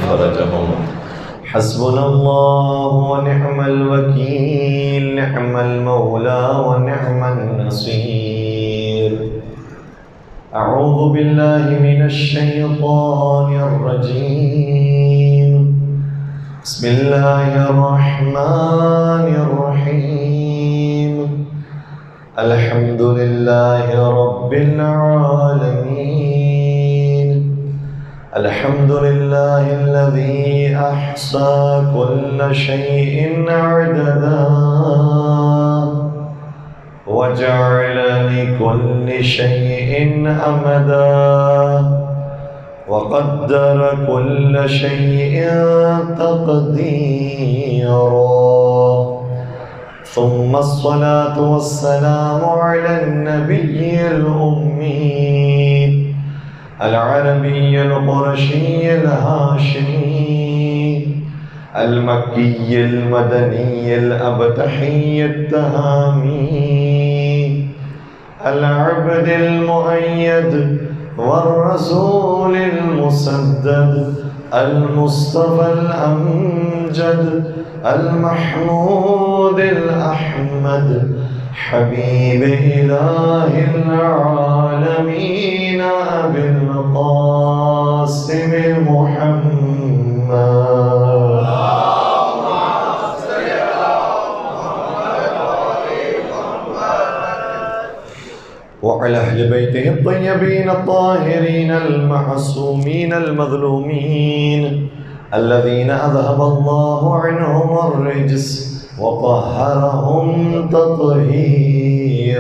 فرجهم. حسبنا الله ونعم الوكيل، نعم المولى ونعم النصير. أعوذ بالله من الشيطان الرجيم. بسم الله الرحمن الرحيم. الحمد لله رب العالمين. الحمد لله الذي أحصى كل شيء عددا وجعل لكل شيء أمدا وقدر كل شيء تقديرا. ثم الصلاة والسلام على النبي الأمي العربي القرشي الهاشمي المكي المدني الأبتحي التهامي العبد المؤيد والرسول المسدد المصطفى الأمجد المحمود الأحمد حبيب إله العالمين أبي القاسم محمد. وعلى أهل بيته الطيبين الطاهرين المعصومين المظلومين الذين أذهب الله عنهم الرجس وطهرهم تطهيرا.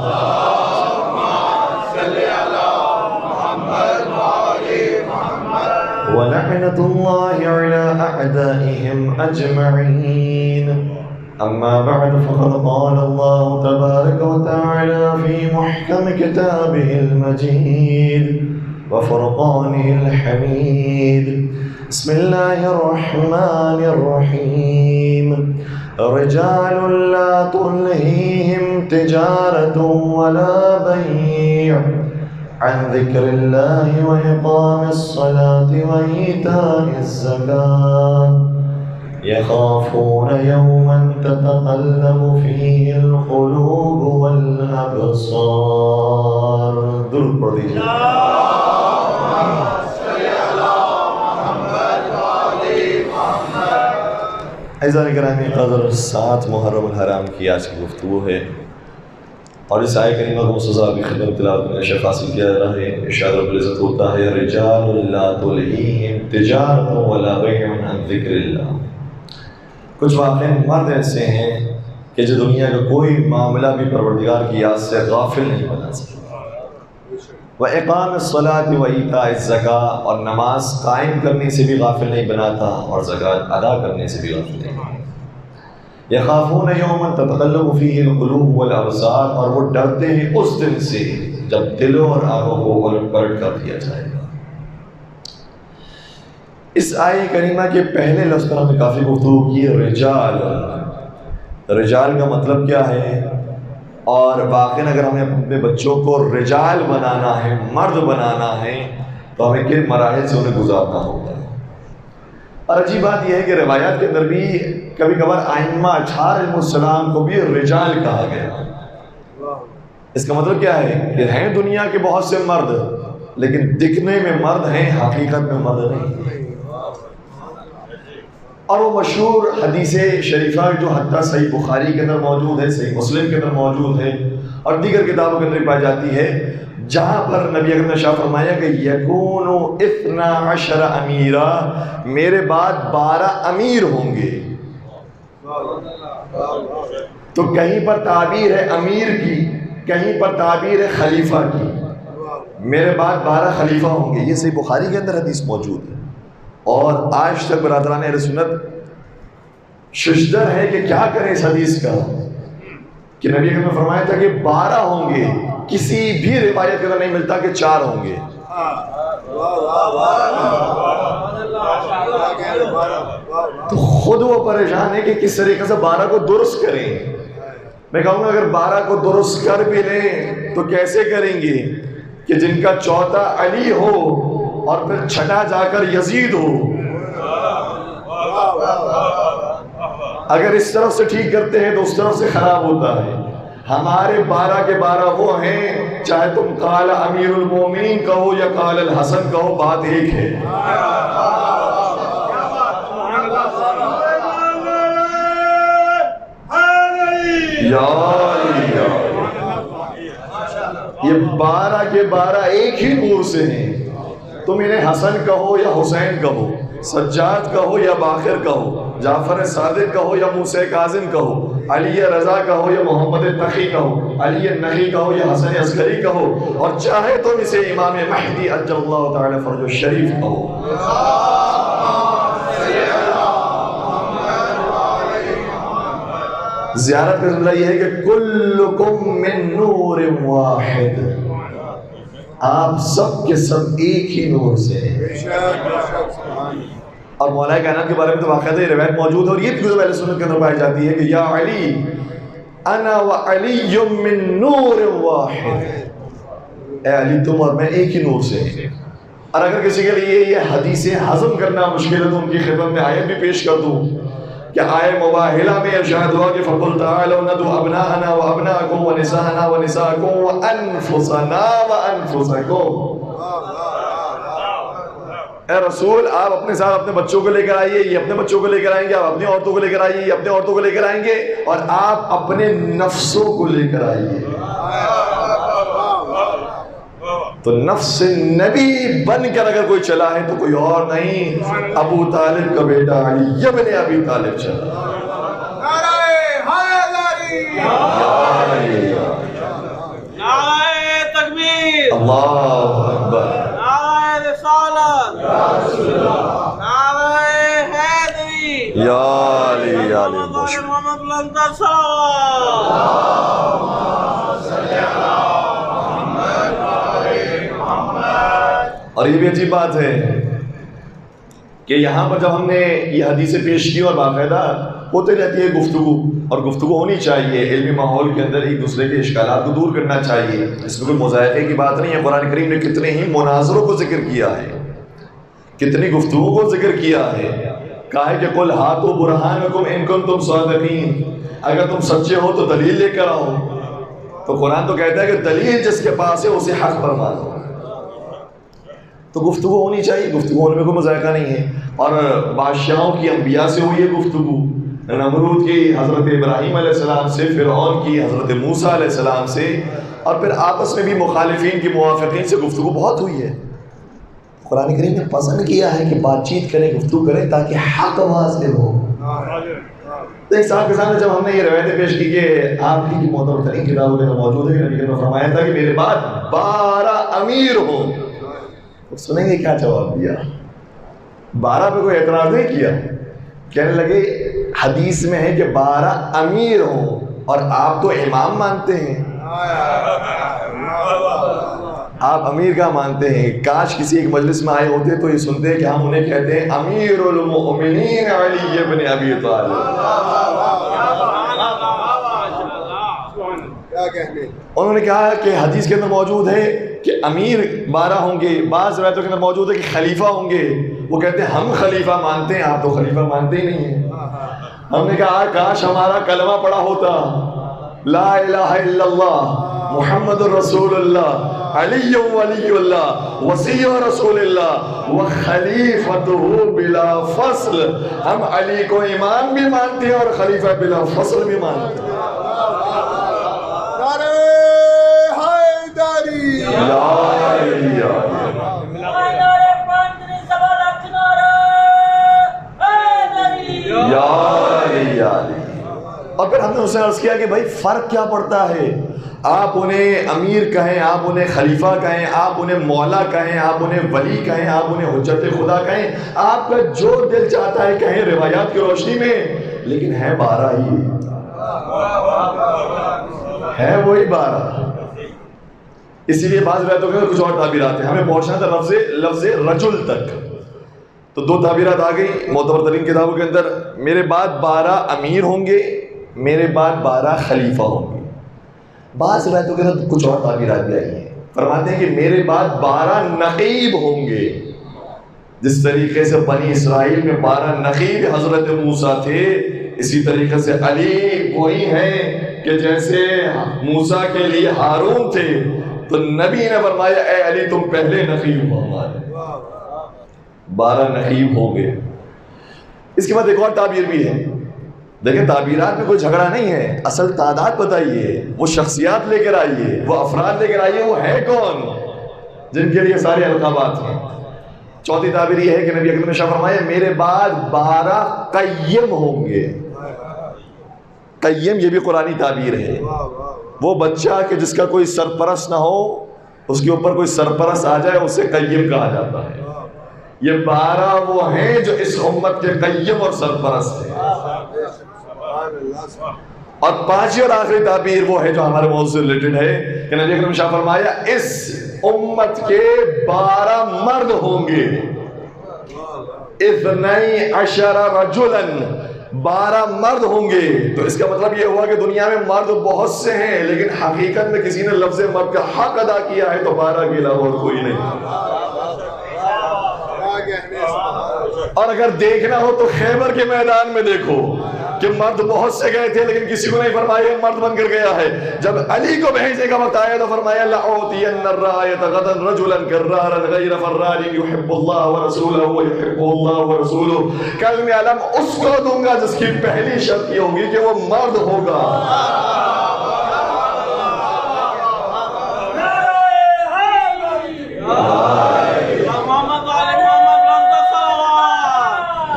اللهم صل على محمد وآل محمد. ولعنة الله على أعدائهم أجمعين. أما بعد فقد قال الله تبارك وتعالى في محكم كتابه المجيد وفرقانه الحميد. بسم الله الرحمن الرحيم. رجال لا تلهيهم تجارة ولا بيع عن ذكر الله وإقام الصلاة وإيتاء الزكاة يخافون يوما تتقلب فيه القلوب والأبصار. درود پڑھ دیجیے. اعزائے گرامی قدر، 7 محرم الحرام کی آج کی گفتگو ہے اور اس آیت کریمہ کو مستضاف کی خدمت تلاوت میں نشر حاصل کیا جا رہا ہے. ارشاد رب العزت ہوتا ہے رجال لا تلہیہم تجارۃ ولا بیع عن ذکر اللہ. کچھ واقعی مرد ایسے ہیں کہ جو دنیا کا کوئی معاملہ بھی پروردگار کی یاد سے غافل نہیں بنا سکتا. وَإِقَامِ الصَّلَاةِ وَإِيتَاءِ الزَّكَاةِ اور نماز قائم کرنے سے بھی غافل نہیں بناتا اور زکوٰۃ ادا کرنے سے بھی غافل نہیں بناتا. يَخَافُونَ يَوْمًا تَتَقَلَّبُ فِيهِ الْقُلُوبُ وَالْأَبْصَارُ اور وہ ڈرتے ہیں اس دن سے جب دلوں اور آنکھوں کو الٹ پلٹ کر دیا جائے گا. اس آیہ کریمہ کے پہلے لفظ پر ہم نے کافی گفتگو کی ہے. رجال، رجال کا مطلب کیا ہے؟ اور واقعاً اگر ہمیں اپنے بچوں کو رجال بنانا ہے، مرد بنانا ہے، تو ہمیں کن مراحل سے انہیں گزارنا ہوگا. اور عجیب بات یہ ہے کہ روایات کے اندر بھی کبھی کبھار ائمہ اچھار علیہ السلام کو بھی رجال کہا گیا. اس کا مطلب کیا ہے کہ ہیں دنیا کے بہت سے مرد لیکن دکھنے میں مرد ہیں، حقیقت میں مرد نہیں. اور وہ مشہور حدیث شریفہ جو حتیٰ صحیح بخاری کے اندر موجود ہے، صحیح مسلم کے اندر موجود ہے اور دیگر کتابوں کے اندر پائی جاتی ہے، جہاں پر نبی اکرم نے ارشاد فرمایا کہ یکون 12 امیرا، میرے بعد 12 امیر ہوں گے. تو کہیں پر تعبیر ہے امیر کی، کہیں پر تعبیر ہے خلیفہ کی. میرے بعد 12 خلیفہ ہوں گے، یہ صحیح بخاری کے اندر حدیث موجود ہے. اور آج تک برادران اہل سنت ششدر ہے کہ کیا کریں اس حدیث کا کہ نبی اکرم نے فرمایا تھا کہ 12 ہوں گے، کسی بھی روایت کے اندر نہیں ملتا کہ 4 ہوں گے. تو خود وہ پریشان ہے کہ کس طریقے سے 12 کو درست کریں. میں کہوں گا اگر 12 کو درست کر بھی لیں تو کیسے کریں گے کہ جن کا چوتھا علی ہو اور پھر چھٹا جا کر یزید ہو. اگر اس طرف سے ٹھیک کرتے ہیں تو اس طرف سے خراب ہوتا ہے. ہمارے 12 کے 12 وہ ہیں، چاہے تم قال امیر المومنین کہو یا قال الحسن کہو، بات ایک ہے. یہ 12 کے 12 ایک ہی نور سے ہیں. تم انہیں حسن کہو یا حسین کہو، سجاد کہو یا باقر کہو، جعفر صادق کہو یا موسیٰ کاظم کہو، علی رضا کہو یا محمد تقی کہو، علی نقی کہو یا حسن عسکری کہو، اور چاہے تم اسے امام مہدی عجل اللہ تعالی فرجہ شریف کہو. زیارت کا جملہ یہ ہے کہ کلکم من نور واحد، آپ سب کے سب ایک ہی نور سے ہیں. اور مولا کائنات کے بارے میں تو واقعہ یہ روایت موجود ہے، اور یہ بھی کتب اہل سنت کے اندر پائی جاتی ہے کہ یا علی انا وعلی من نور واحد، اے علی تم اور میں ایک ہی نور سے ہیں. اور اگر کسی کے لیے یہ حدیثیں ہضم کرنا مشکل ہے تو ان کی خدمت میں آیت بھی پیش کر دوں کہ آئے مباہلہ میں ارشاد ہوا کہ فَقُلْ تَعَالَوْا نَدْعُ أَبْنَاءَنَا وَأَبْنَاءَكُمْ وَنِسَاءَنَا وَنِسَاءَكُمْ وَأَنفُسَنَا وَأَنفُسَكُمْ. اے رسول آپ اپنے ساتھ اپنے بچوں کو لے کر آئیے، یہ اپنے بچوں کو لے کر آئیں گے، آپ اپنی عورتوں کو لے کر آئیے، یہ اپنے عورتوں کو لے کر آئیں گے، اور آپ اپنے نفسوں کو لے کر آئیے. تو نفس نبی بن کر اگر کوئی چلا ہے تو کوئی اور نہیں، ابو طالب کا بیٹا علی ابن ابی طالب چلا. نعرہ تکبیر، اللہ اکبر، نعرہ رسالت، نعرہ حیدری، یا علی یا علی محمد لنکر صلوات. اور یہ بھی عجیب بات ہے کہ یہاں پر جب ہم نے یہ حدیثیں پیش کی اور باقاعدہ ہوتے رہتی ہے گفتگو، اور گفتگو ہونی چاہیے، علمی ماحول کے اندر ایک دوسرے کے اشکالات کو دور کرنا چاہیے، اس میں کوئی مذائقے کی بات نہیں ہے. قرآن کریم نے کتنے ہی مناظروں کو ذکر کیا ہے، کتنی گفتگو کو ذکر کیا ہے. کہا ہے کہ قل ہاتوا برہانکم ان کنتم صادقین، اگر تم سچے ہو تو دلیل لے کر آؤ. تو قرآن تو کہتا ہے کہ دلیل جس کے پاس ہے اسے حق پر مانو. تو گفتگو ہونی چاہیے، گفتگو ہونے میں کوئی مذائقہ نہیں ہے. اور بادشاہوں کی انبیاء سے ہوئی ہے گفتگو، نمرود کی حضرت ابراہیم علیہ السلام سے، فرعون کی حضرت موسیٰ علیہ السلام سے، اور پھر آپس میں بھی مخالفین کی موافقین سے گفتگو بہت ہوئی ہے. قرآن کریم نے پسند کیا ہے کہ بات چیت کریں، گفتگو کریں تاکہ حق واضح ہو. تو ایک صاحب کے سامنے جب ہم نے یہ روایتیں پیش کی کہ آپ ہی کی معتبر ترین کتابوں کے اندر موجود ہے کہ نبی نے فرمایا تھا کہ میرے بعد 12 امیر ہوں، تو سنیں گے کیا جواب دیا. 12 پہ کوئی اعتراض نہیں کیا، کہنے لگے حدیث میں ہے کہ 12 امیر ہوں اور آپ تو امام مانتے ہیں، آپ امیر کا مانتے ہیں. کاش کسی ایک مجلس میں آئے ہوتے تو یہ سنتے ہیں کہ ہم انہیں کہتے ہیں امیر المؤمنین علی ابن ابی طالب. انہوں نے کہا کہ حدیث کے اندر موجود ہے کہ امیر 12 ہوں گے، بعض روایتوں کے اندر موجود ہے کہ خلیفہ ہوں گے. وہ کہتے ہیں ہم خلیفہ مانتے ہیں، آپ تو خلیفہ مانتے ہی نہیں ہیں. ہم نے کہا کاش ہمارا کلمہ پڑا ہوتا لا الہ الا اللہ محمد رسول اللہ علی ولی اللہ وصی رسول اللہ وخلیفتہ بلا فصل. ہم علی کو امام بھی مانتے ہیں اور خلیفہ بلا فصل بھی مانتے ہیں. اور پھر ہم نے اسے عرض کیا کہ بھائی فرق کیا پڑتا ہے، آپ انہیں امیر کہیں، آپ انہیں خلیفہ کہیں، آپ انہیں مولا کہیں، آپ انہیں ولی کہیں، آپ انہیں حجت خدا کہیں، آپ کا جو دل چاہتا ہے کہیں روایات کی روشنی میں، لیکن ہے 12 ہی، ہے وہی 12. اسی لیے بعض روایتوں کے کچھ اور تعبیرات ہیں. ہمیں پہنچنا تھا لفظ رجل تک، تو 2 تعبیرات آ گئی معتبر ترین کتابوں کے اندر. میرے بعد 12 امیر ہوں گے، میرے بعد 12 خلیفہ ہوں گے. بعض روایتوں کے اندر کچھ اور تعبیرات بھی آئی ہیں، فرماتے ہیں کہ میرے بعد 12 نقیب ہوں گے. جس طریقے سے بنی اسرائیل میں 12 نقیب حضرت موسیٰ تھے، اسی طریقے سے علی وہی ہیں کہ جیسے موسیٰ کے لیے ہارون تھے، تو نبی نے فرمایا اے علی تم پہلے نقیب ہو ہمارے، 12 نقیب ہو گئے۔ اس کے بعد ایک اور تعبیر بھی ہے، دیکھیں تعبیرات میں کوئی جھگڑا نہیں ہے، اصل تعداد بتائیے، وہ شخصیات لے کر آئیے، وہ افراد لے کر آئیے، وہ ہے کون جن کے لیے سارے القابات ہیں۔ چوتھی تعبیر یہ ہے کہ نبی اکرم نے شاہ فرمایا میرے بعد 12 قیم ہوں گے۔ قیم یہ بھی قرآنی تعبیر ہے، وہ بچہ کہ جس کا کوئی سرپرست نہ ہو، اس کے اوپر کوئی سرپرست آ جائے اسے قیم کہا جاتا ہے۔ یہ 12 وہ ہیں جو اس امت کے قیم اور سرپرست ہیں۔ اور 5ویں اور آخری تعبیر وہ ہے جو ہمارے موضوع سے ریلیٹڈ ہے کہ نبی اکرم نے شاہ فرمایا اس امت کے 12 مرد ہوں گے، 12 رجلا، 12 مرد ہوں گے۔ تو اس کا مطلب یہ ہوا کہ دنیا میں مرد بہت سے ہیں، لیکن حقیقت میں کسی نے لفظ مرد کا حق ادا کیا ہے تو 12 کے علاوہ اور کوئی نہیں۔ اور اگر دیکھنا ہو تو خیبر کے میدان میں دیکھو کہ مرد بہت سے گئے تھے لیکن کسی کو نہیں فرمایا مرد بن کر گیا ہے۔ جب علی کو بھیجنے کا وقت آیا تو فرمایا لَأُعْطِيَنَّ الرَّایَةَ غَدًا رَجُلًا كَرَّارًا غَيْرَ فَرَّارٍ يُحِبُّ اللَّهَ وَرَسُولَهُ وَيُحِبُّهُ اللَّهُ وَرَسُولُهُ۔ کل میں علم اس کو دوں گا جس کی پہلی شرط یہ ہوگی کہ وہ مرد ہوگا۔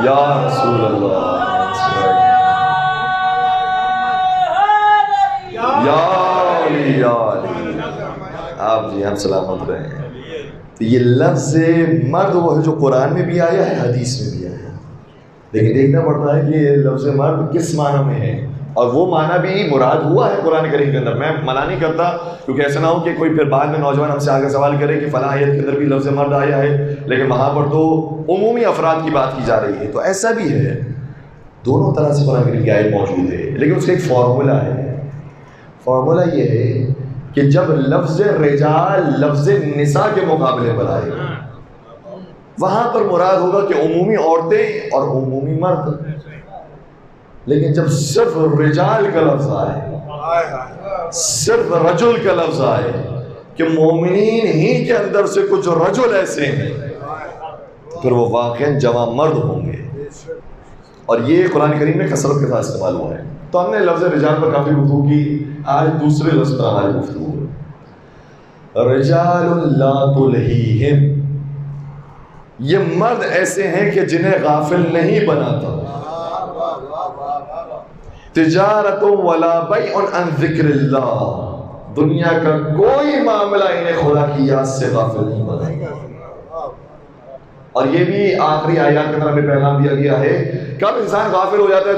یا رسول اللہ، یا علی، یا علی، آپ جی ہم سلامت رہے ہیں۔ تو یہ لفظ مرد وہ ہے جو قرآن میں بھی آیا ہے، حدیث میں بھی آیا ہے، لیکن دیکھنا پڑتا ہے کہ یہ لفظ مرد کس معنی میں ہے، اور وہ معنی بھی مراد ہوا ہے قرآن کریم کے اندر۔ میں منع نہیں کرتا، کیونکہ ایسا نہ ہو کہ کوئی پھر بعد میں نوجوان ہم سے آگے سوال کرے کہ فلاں آیت کے اندر بھی لفظ مرد آیا ہے، لیکن وہاں پر تو عمومی افراد کی بات کی جا رہی ہے۔ تو ایسا بھی ہے، دونوں طرح سے قرآن کریم کی آیت موجود ہے، لیکن اس کا ایک فارمولہ ہے۔ فارمولہ یہ ہے کہ جب لفظ رجال لفظ نساء کے مقابلے پر آئے وہاں پر مراد ہوگا کہ عمومی عورتیں اور عمومی مرد، لیکن جب صرف رجال کا لفظ آئے، صرف رجل کا لفظ آئے کہ مومنین ہی کے اندر سے کچھ رجل ایسے ہیں، پھر وہ واقعاً جمع مرد ہوں گے، اور یہ قرآن کریم میں کثرت کے ساتھ استعمال ہوا ہے۔ تو ہم نے لفظ رجال پر کافی گفتگو کی، آج دوسرے لفظ پر ہماری گفتگو ہے، رجال لا تلہیہم۔ یہ مرد ایسے ہیں کہ جنہیں غافل نہیں بناتا، تجارت ولا بیع عن ذکر اللہ، دنیا کا کوئی معاملہ انہیں خدا کی یاد سے غافل نہیں بنائے گا۔ اور یہ بھی آخری آیات کے اندر ہمیں پیغام دیا گیا ہے، کب انسان غافل ہو جاتا ہے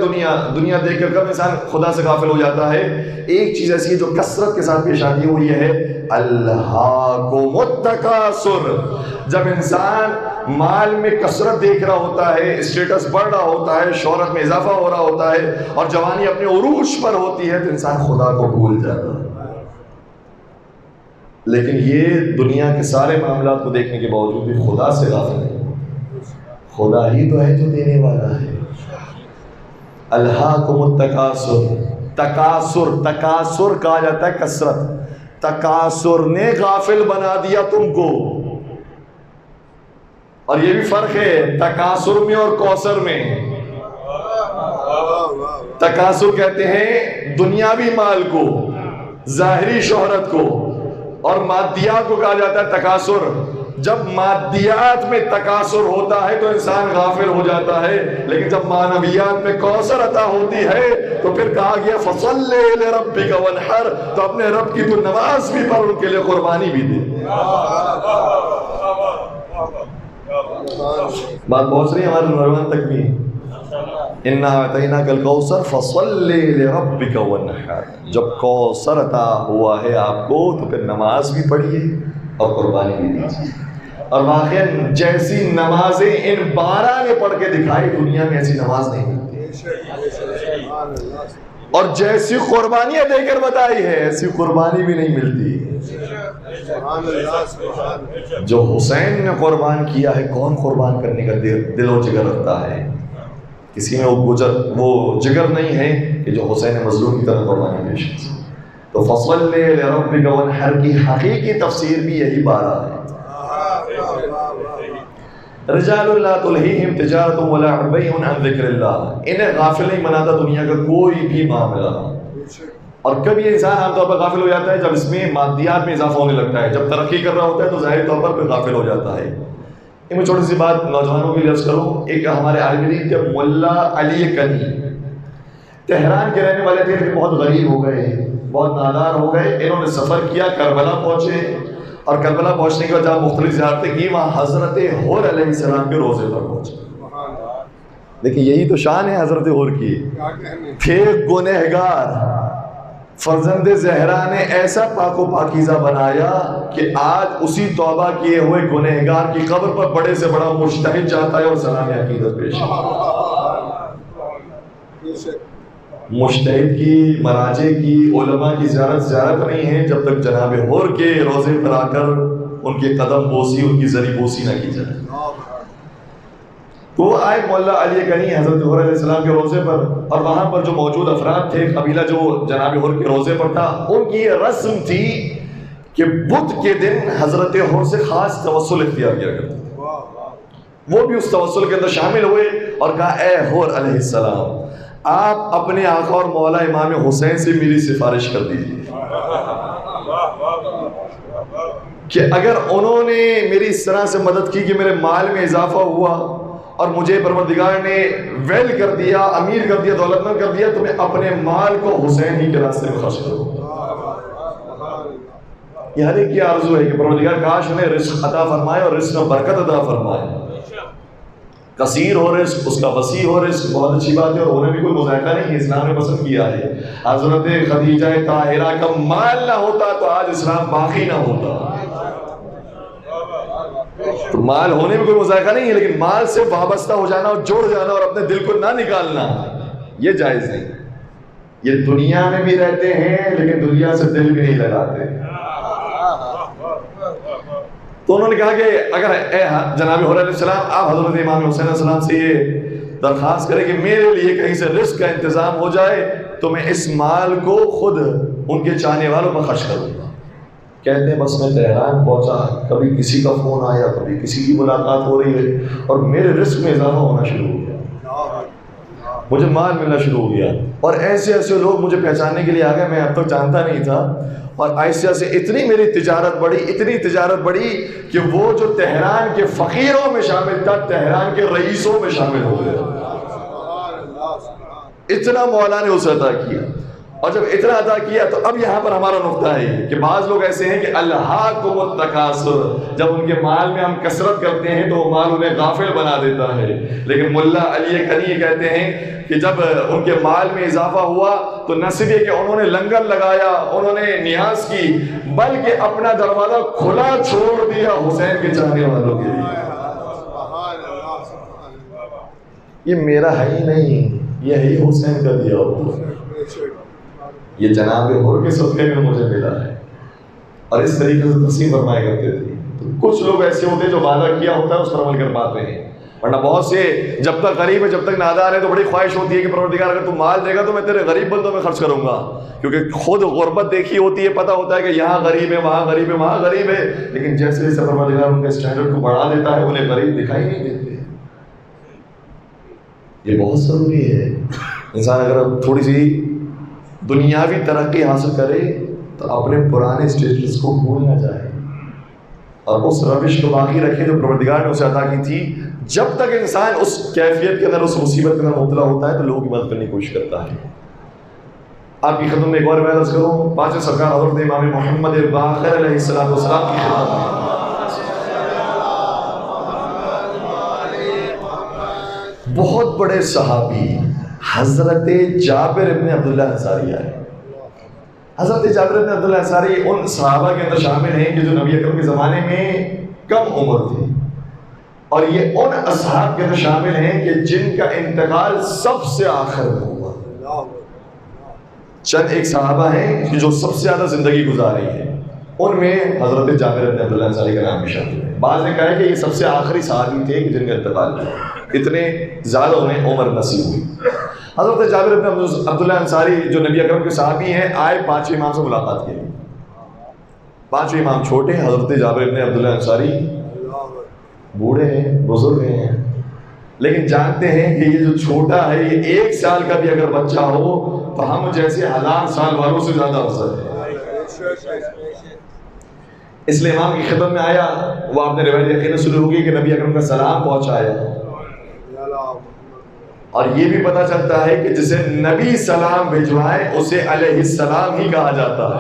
دنیا دیکھ کر، کب انسان خدا سے غافل ہو جاتا ہے؟ ایک چیز ایسی ہے جو کثرت کے ساتھ پیش آتی ہے، وہ یہ ہے الہاکم التکاثر۔ جب انسان مال میں کثرت دیکھ رہا ہوتا ہے، اسٹیٹس بڑھ رہا ہوتا ہے، شہرت میں اضافہ ہو رہا ہوتا ہے، اور جوانی اپنے عروج پر ہوتی ہے، تو انسان خدا کو بھول جاتا ہے۔ لیکن یہ دنیا کے سارے معاملات کو دیکھنے کے باوجود بھی خدا سے غافل نہیں، خدا ہی تو ہے جو دینے والا ہے۔ الہاکم التکاثر، تکاثر کہا جاتا ہے کثرت، تکاثر نے غافل بنا دیا تم کو۔ اور یہ بھی فرق ہے تکاثر میں اور کوثر میں۔ تکاثر کہتے ہیں دنیاوی مال کو، ظاہری شہرت کو، اور مادیات کو کہا جاتا ہے تکاثر۔ جب مادیات میں تکاثر ہوتا ہے تو انسان غافل ہو جاتا ہے، لیکن جب معنویات میں کوثر عطا ہوتی ہے تو پھر کہا گیا فَصَلِّ لِرَبِّكَ وَانْحَرْ، تو اپنے رب کی تو نماز بھی پڑھ، ان کے لیے قربانی بھی دے۔ بات پہنچ رہی ہے ہمارے نوجوان تک بھی؟ اِنَّا أَعْطَيْنَاكَ الْكَوْثَرَ فَصَلِّ لِرَبِّكَ وَانْحَرْ۔ جب کوثر عطا ہوا ہے آپ کو تو پھر نماز بھی پڑھیے اور قربانی بھی دیجیے۔ اور واقعاً جیسی نمازیں ان 12 نے پڑھ کے دکھائی، دنیا میں ایسی نماز نہیں ملتی، اور جیسی قربانیاں دے کر بتائی ہے ایسی قربانی بھی نہیں ملتی۔ جو حسین نے قربان کیا ہے، کون قربان کرنے کا دل و جگر رکھتا ہے؟ کسی میں وہ جگر نہیں ہے کہ جو حسین مظلوم کی طرح قربانی پیش کر سکے۔ تو فصل لربک وانحر کی حقیقی تفسیر بھی یہی بارہ ہے۔ رجال لا تلہیہم تجارت ولا بیع عن ذکر اللہ، انہیں غافل نہیں بناتا دنیا کا کوئی بھی معاملہ۔ اور کبھی انسان عام طور پر غافل ہو جاتا ہے جب اس میں مادیات میں اضافہ ہونے لگتا ہے، جب ترقی کر رہا ہوتا ہے تو ظاہر طور پر کوئی غافل ہو جاتا ہے۔ میں چھوٹی سی بات نوجوانوں کے لیے عرض کروں، ایک ہمارے عالم دین کے ملا علی کنی تہران کے رہنے والے تھے، لیکن بہت غریب ہو گئے، بہت نادار ہو گئے۔ انہوں نے سفر کیا، کربلا پہنچے، اور کربلا پہنچنے کے بعد جہاں مختلف زیارتیں کی، وہاں حضرت حور علیہ السلام کے روضے پر پہنچے۔ دیکھیں یہی تو شان ہے حضرت حور کی، تھے گنہگار، فرزند زہرا نے ایسا پاک و پاکیزہ بنایا کہ آج اسی توبہ کیے ہوئے گنہگار کی قبر پر بڑے سے بڑا مجتہد جاتا ہے اور سلام عقیدت پیش ہے۔ مجتہد کی، مراجع کی، علماء کی زیارت نہیں ہے جب تک جناب حور کے روزے پر آ کر ان کے قدم بوسی، ان کی زری بوسی نہ کی جائے۔ تو وہ آئے مولا علی کنی حضرت حور علیہ السلام کے روزے پر، اور وہاں پر جو موجود افراد تھے، قبیلہ جو جناب حور کے روزے پر تھا، ان کی یہ رسم تھی کہ بدھ کے دن حضرت حور سے خاص توسل اختیار کیا کرتے۔ وہ بھی اس توسل کے اندر شامل ہوئے اور کہا اے حور علیہ السلام، آپ اپنے آقا اور مولا امام حسین سے میری سفارش کر دیجیے کہ اگر انہوں نے میری اس طرح سے مدد کی کہ میرے مال میں اضافہ ہوا اور مجھے پروردگار نے ویل کر دیا، امیر کر دیا، دولت مند کر دیا، تو میں اپنے مال کو حسین ہی کے راستے میں خرچ کروں۔ یہ ہر ایک کی آرزو ہے کہ پروردگار کاش انہیں رزق عطا فرمائے اور رزق میں برکت عطا فرمائے۔ کثیر ہو رزق، اس کا وسیع ہو رزق، بہت اچھی بات ہے، اور انہیں بھی کوئی مذائقہ نہیں ہے، اسلام نے پسند کیا ہے۔ حضرت خدیجہ طاہرہ کا مال نہ ہوتا تو آج اسلام باقی نہ ہوتا۔ تو مال ہونے میں کوئی مذائقہ نہیں ہے، لیکن مال سے وابستہ ہو جانا اور جوڑ جانا اور اپنے دل کو نہ نکالنا، یہ جائز نہیں۔ یہ دنیا میں بھی رہتے ہیں لیکن دنیا سے دل بھی نہیں لگاتے۔ تو انہوں نے کہا کہ اگر اے جناب حور علیہ السلام، آپ حضرت امام حسین علیہ السلام سے یہ درخواست کریں کہ میرے لیے کہیں سے رزق کا انتظام ہو جائے تو میں اس مال کو خود ان کے چاہنے والوں پر خرچ کروں گا۔ کہتے ہیں بس میں تہران پہنچا، کبھی کسی کا فون آیا، کبھی کسی کی ملاقات ہو رہی ہے، اور میرے رزق میں اضافہ ہونا شروع ہو گیا، مجھے مال ملنا شروع ہو گیا، اور ایسے ایسے لوگ مجھے پہچاننے کے لیے آ گئے، میں اب تک جانتا نہیں تھا، اور ایسے سے اتنی میری تجارت بڑھی، اتنی تجارت بڑھی کہ وہ جو تہران کے فقیروں میں شامل تھا تہران کے رئیسوں میں شامل ہو گیا۔ اتنا مولا نے اسے عطا کیا، اور جب اتنا عطا کیا تو اب یہاں پر ہمارا نقطہ ہے کہ بعض لوگ ایسے ہیں کہ الہاکم التکاثر، جب ان کے مال میں ہم کثرت کرتے ہیں تو وہ مال انہیں غافل بنا دیتا ہے، لیکن ملا علی کنی کہتے ہیں کہ جب ان کے مال میں اضافہ ہوا تو نہ صرف یہ کہ انہوں نے لنگر لگایا، انہوں نے نیاز کی، بلکہ اپنا دروازہ کھلا چھوڑ دیا حسین کے چاہنے والوں کے لیے۔ یہ میرا ہے ہی نہیں، یہ ہے حسین کا دیا ہوا، یہ جناب حور کے صدقے میں مجھے ملا ہے۔ اور اس طریقے سے تقسیم فرمایا کرتے تھے۔ تو کچھ لوگ ایسے ہوتے ہیں جو وعدہ کیا ہوتا ہے اس پر عمل کر پاتے ہیں، ورنہ بہت سے جب تک غریب ہے، جب تک نادار ہے، تو بڑی خواہش ہوتی ہے کہ پروردگار اگر تو مال دے گا تو میں تیرے غریب بندوں میں خرچ کروں گا، کیونکہ خود غربت دیکھی ہوتی ہے، پتہ ہوتا ہے کہ یہاں غریب ہے، وہاں غریب ہے، وہاں غریب ہے، لیکن جیسے جیسے پروردگار ان کے اسٹینڈرڈ کو بڑھا دیتا ہے انہیں غریب دکھائی نہیں دیتے۔ یہ بہت ضروری ہے، انسان اگر تھوڑی سی دنیاوی ترقی حاصل کرے تو اپنے پرانے اسٹیٹس کو بھول نہ جائے اور اس روش کو باقی رکھے جو پروردگار نے اسے عطا کی تھی۔ جب تک انسان اس کیفیت کے اندر، اس مصیبت کے اندر مبتلا ہوتا ہے تو لوگوں کی مدد کرنے کی کوشش کرتا ہے۔ آپ کی خدمت میں ایک اور میں عرض کروں، پانچویں سرکار حضرت امام محمد باقر علیہ السلام کی خدمت میں بہت بڑے صحابی حضرت جابر ابن عبداللہ انصاری آئے۔ حضرت جابر ابن عبداللہ انصاری ان صحابہ کے اندر شامل ہیں کہ جو نبی اکرم کے زمانے میں کم عمر تھے، اور یہ ان اصحاب کے اندر شامل ہیں کہ جن کا انتقال سب سے آخر میں ہوا۔ چند ایک صحابہ ہیں کہ جو سب سے زیادہ زندگی گزاری ہے، ان میں حضرت جابر بن عبداللہ انصاری کا نام بھی شامل ہے۔ بعض نے کہا ہے کہ یہ سب سے آخری صحابی تھے کہ جن کا انتقال ہوا، اتنے زیادہ انہیں عمر نصیب ہوئی۔ حضرت جابر بن عبداللہ انصاری جو نبی اکرم کے صحابی ہیں، آئے 5 امام سے ملاقات کے لیے۔ 5 امام چھوٹے ہیں، حضرت جابر بن عبداللہ انصاری بوڑھے ہیں، بزرگ ہیں، لیکن جانتے ہیں کہ یہ جو چھوٹا ہے یہ 1 سال کا بھی اگر بچہ ہو تو ہم جیسے 1000 سال والوں سے زیادہ افضل ہے۔ اس لیے امام کی خدمت میں آیا، وہ آپ نے روایت یقیناً سنی ہوگی کہ نبی اکرم کا سلام پہنچایا، اور یہ بھی پتہ چلتا ہے کہ جسے نبی سلام بھجوائے اسے علیہ السلام ہی کہا جاتا ہے۔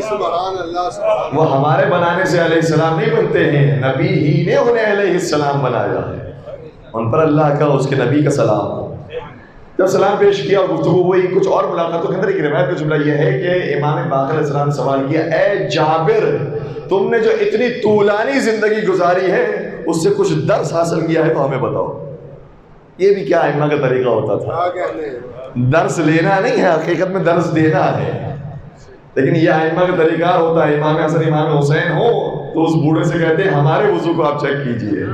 سبحان اللہ، وہ ہمارے بنانے سے علیہ السلام نہیں بنتے ہیں، نبی ہی نے انہیں علیہ السلام بنایا ہے، ان پر اللہ کا اس کے نبی کا سلام ہو۔ جب سلام پیش کیا اور گفتگو ہوئی، کچھ اور ملاقاتوں کے اندر ایک روایت کا جملہ یہ ہے کہ امام باقر علیہ السلام نے سوال کیا، اے جابر، تم نے جو اتنی طولانی زندگی گزاری ہے اس سے کچھ درس حاصل کیا ہے تو ہمیں بتاؤ۔ یہ بھی کیا ائمہ کا طریقہ ہوتا تھا، درس لینا نہیں ہے، حقیقت میں درس دینا ہے، لیکن یہ ائمہ کا طریقہ ہوتا ہے، امام حسن امام حسین ہو تو اس بوڑھے سے کہتے ہیں ہمارے وضو کو آپ چیک کیجئے،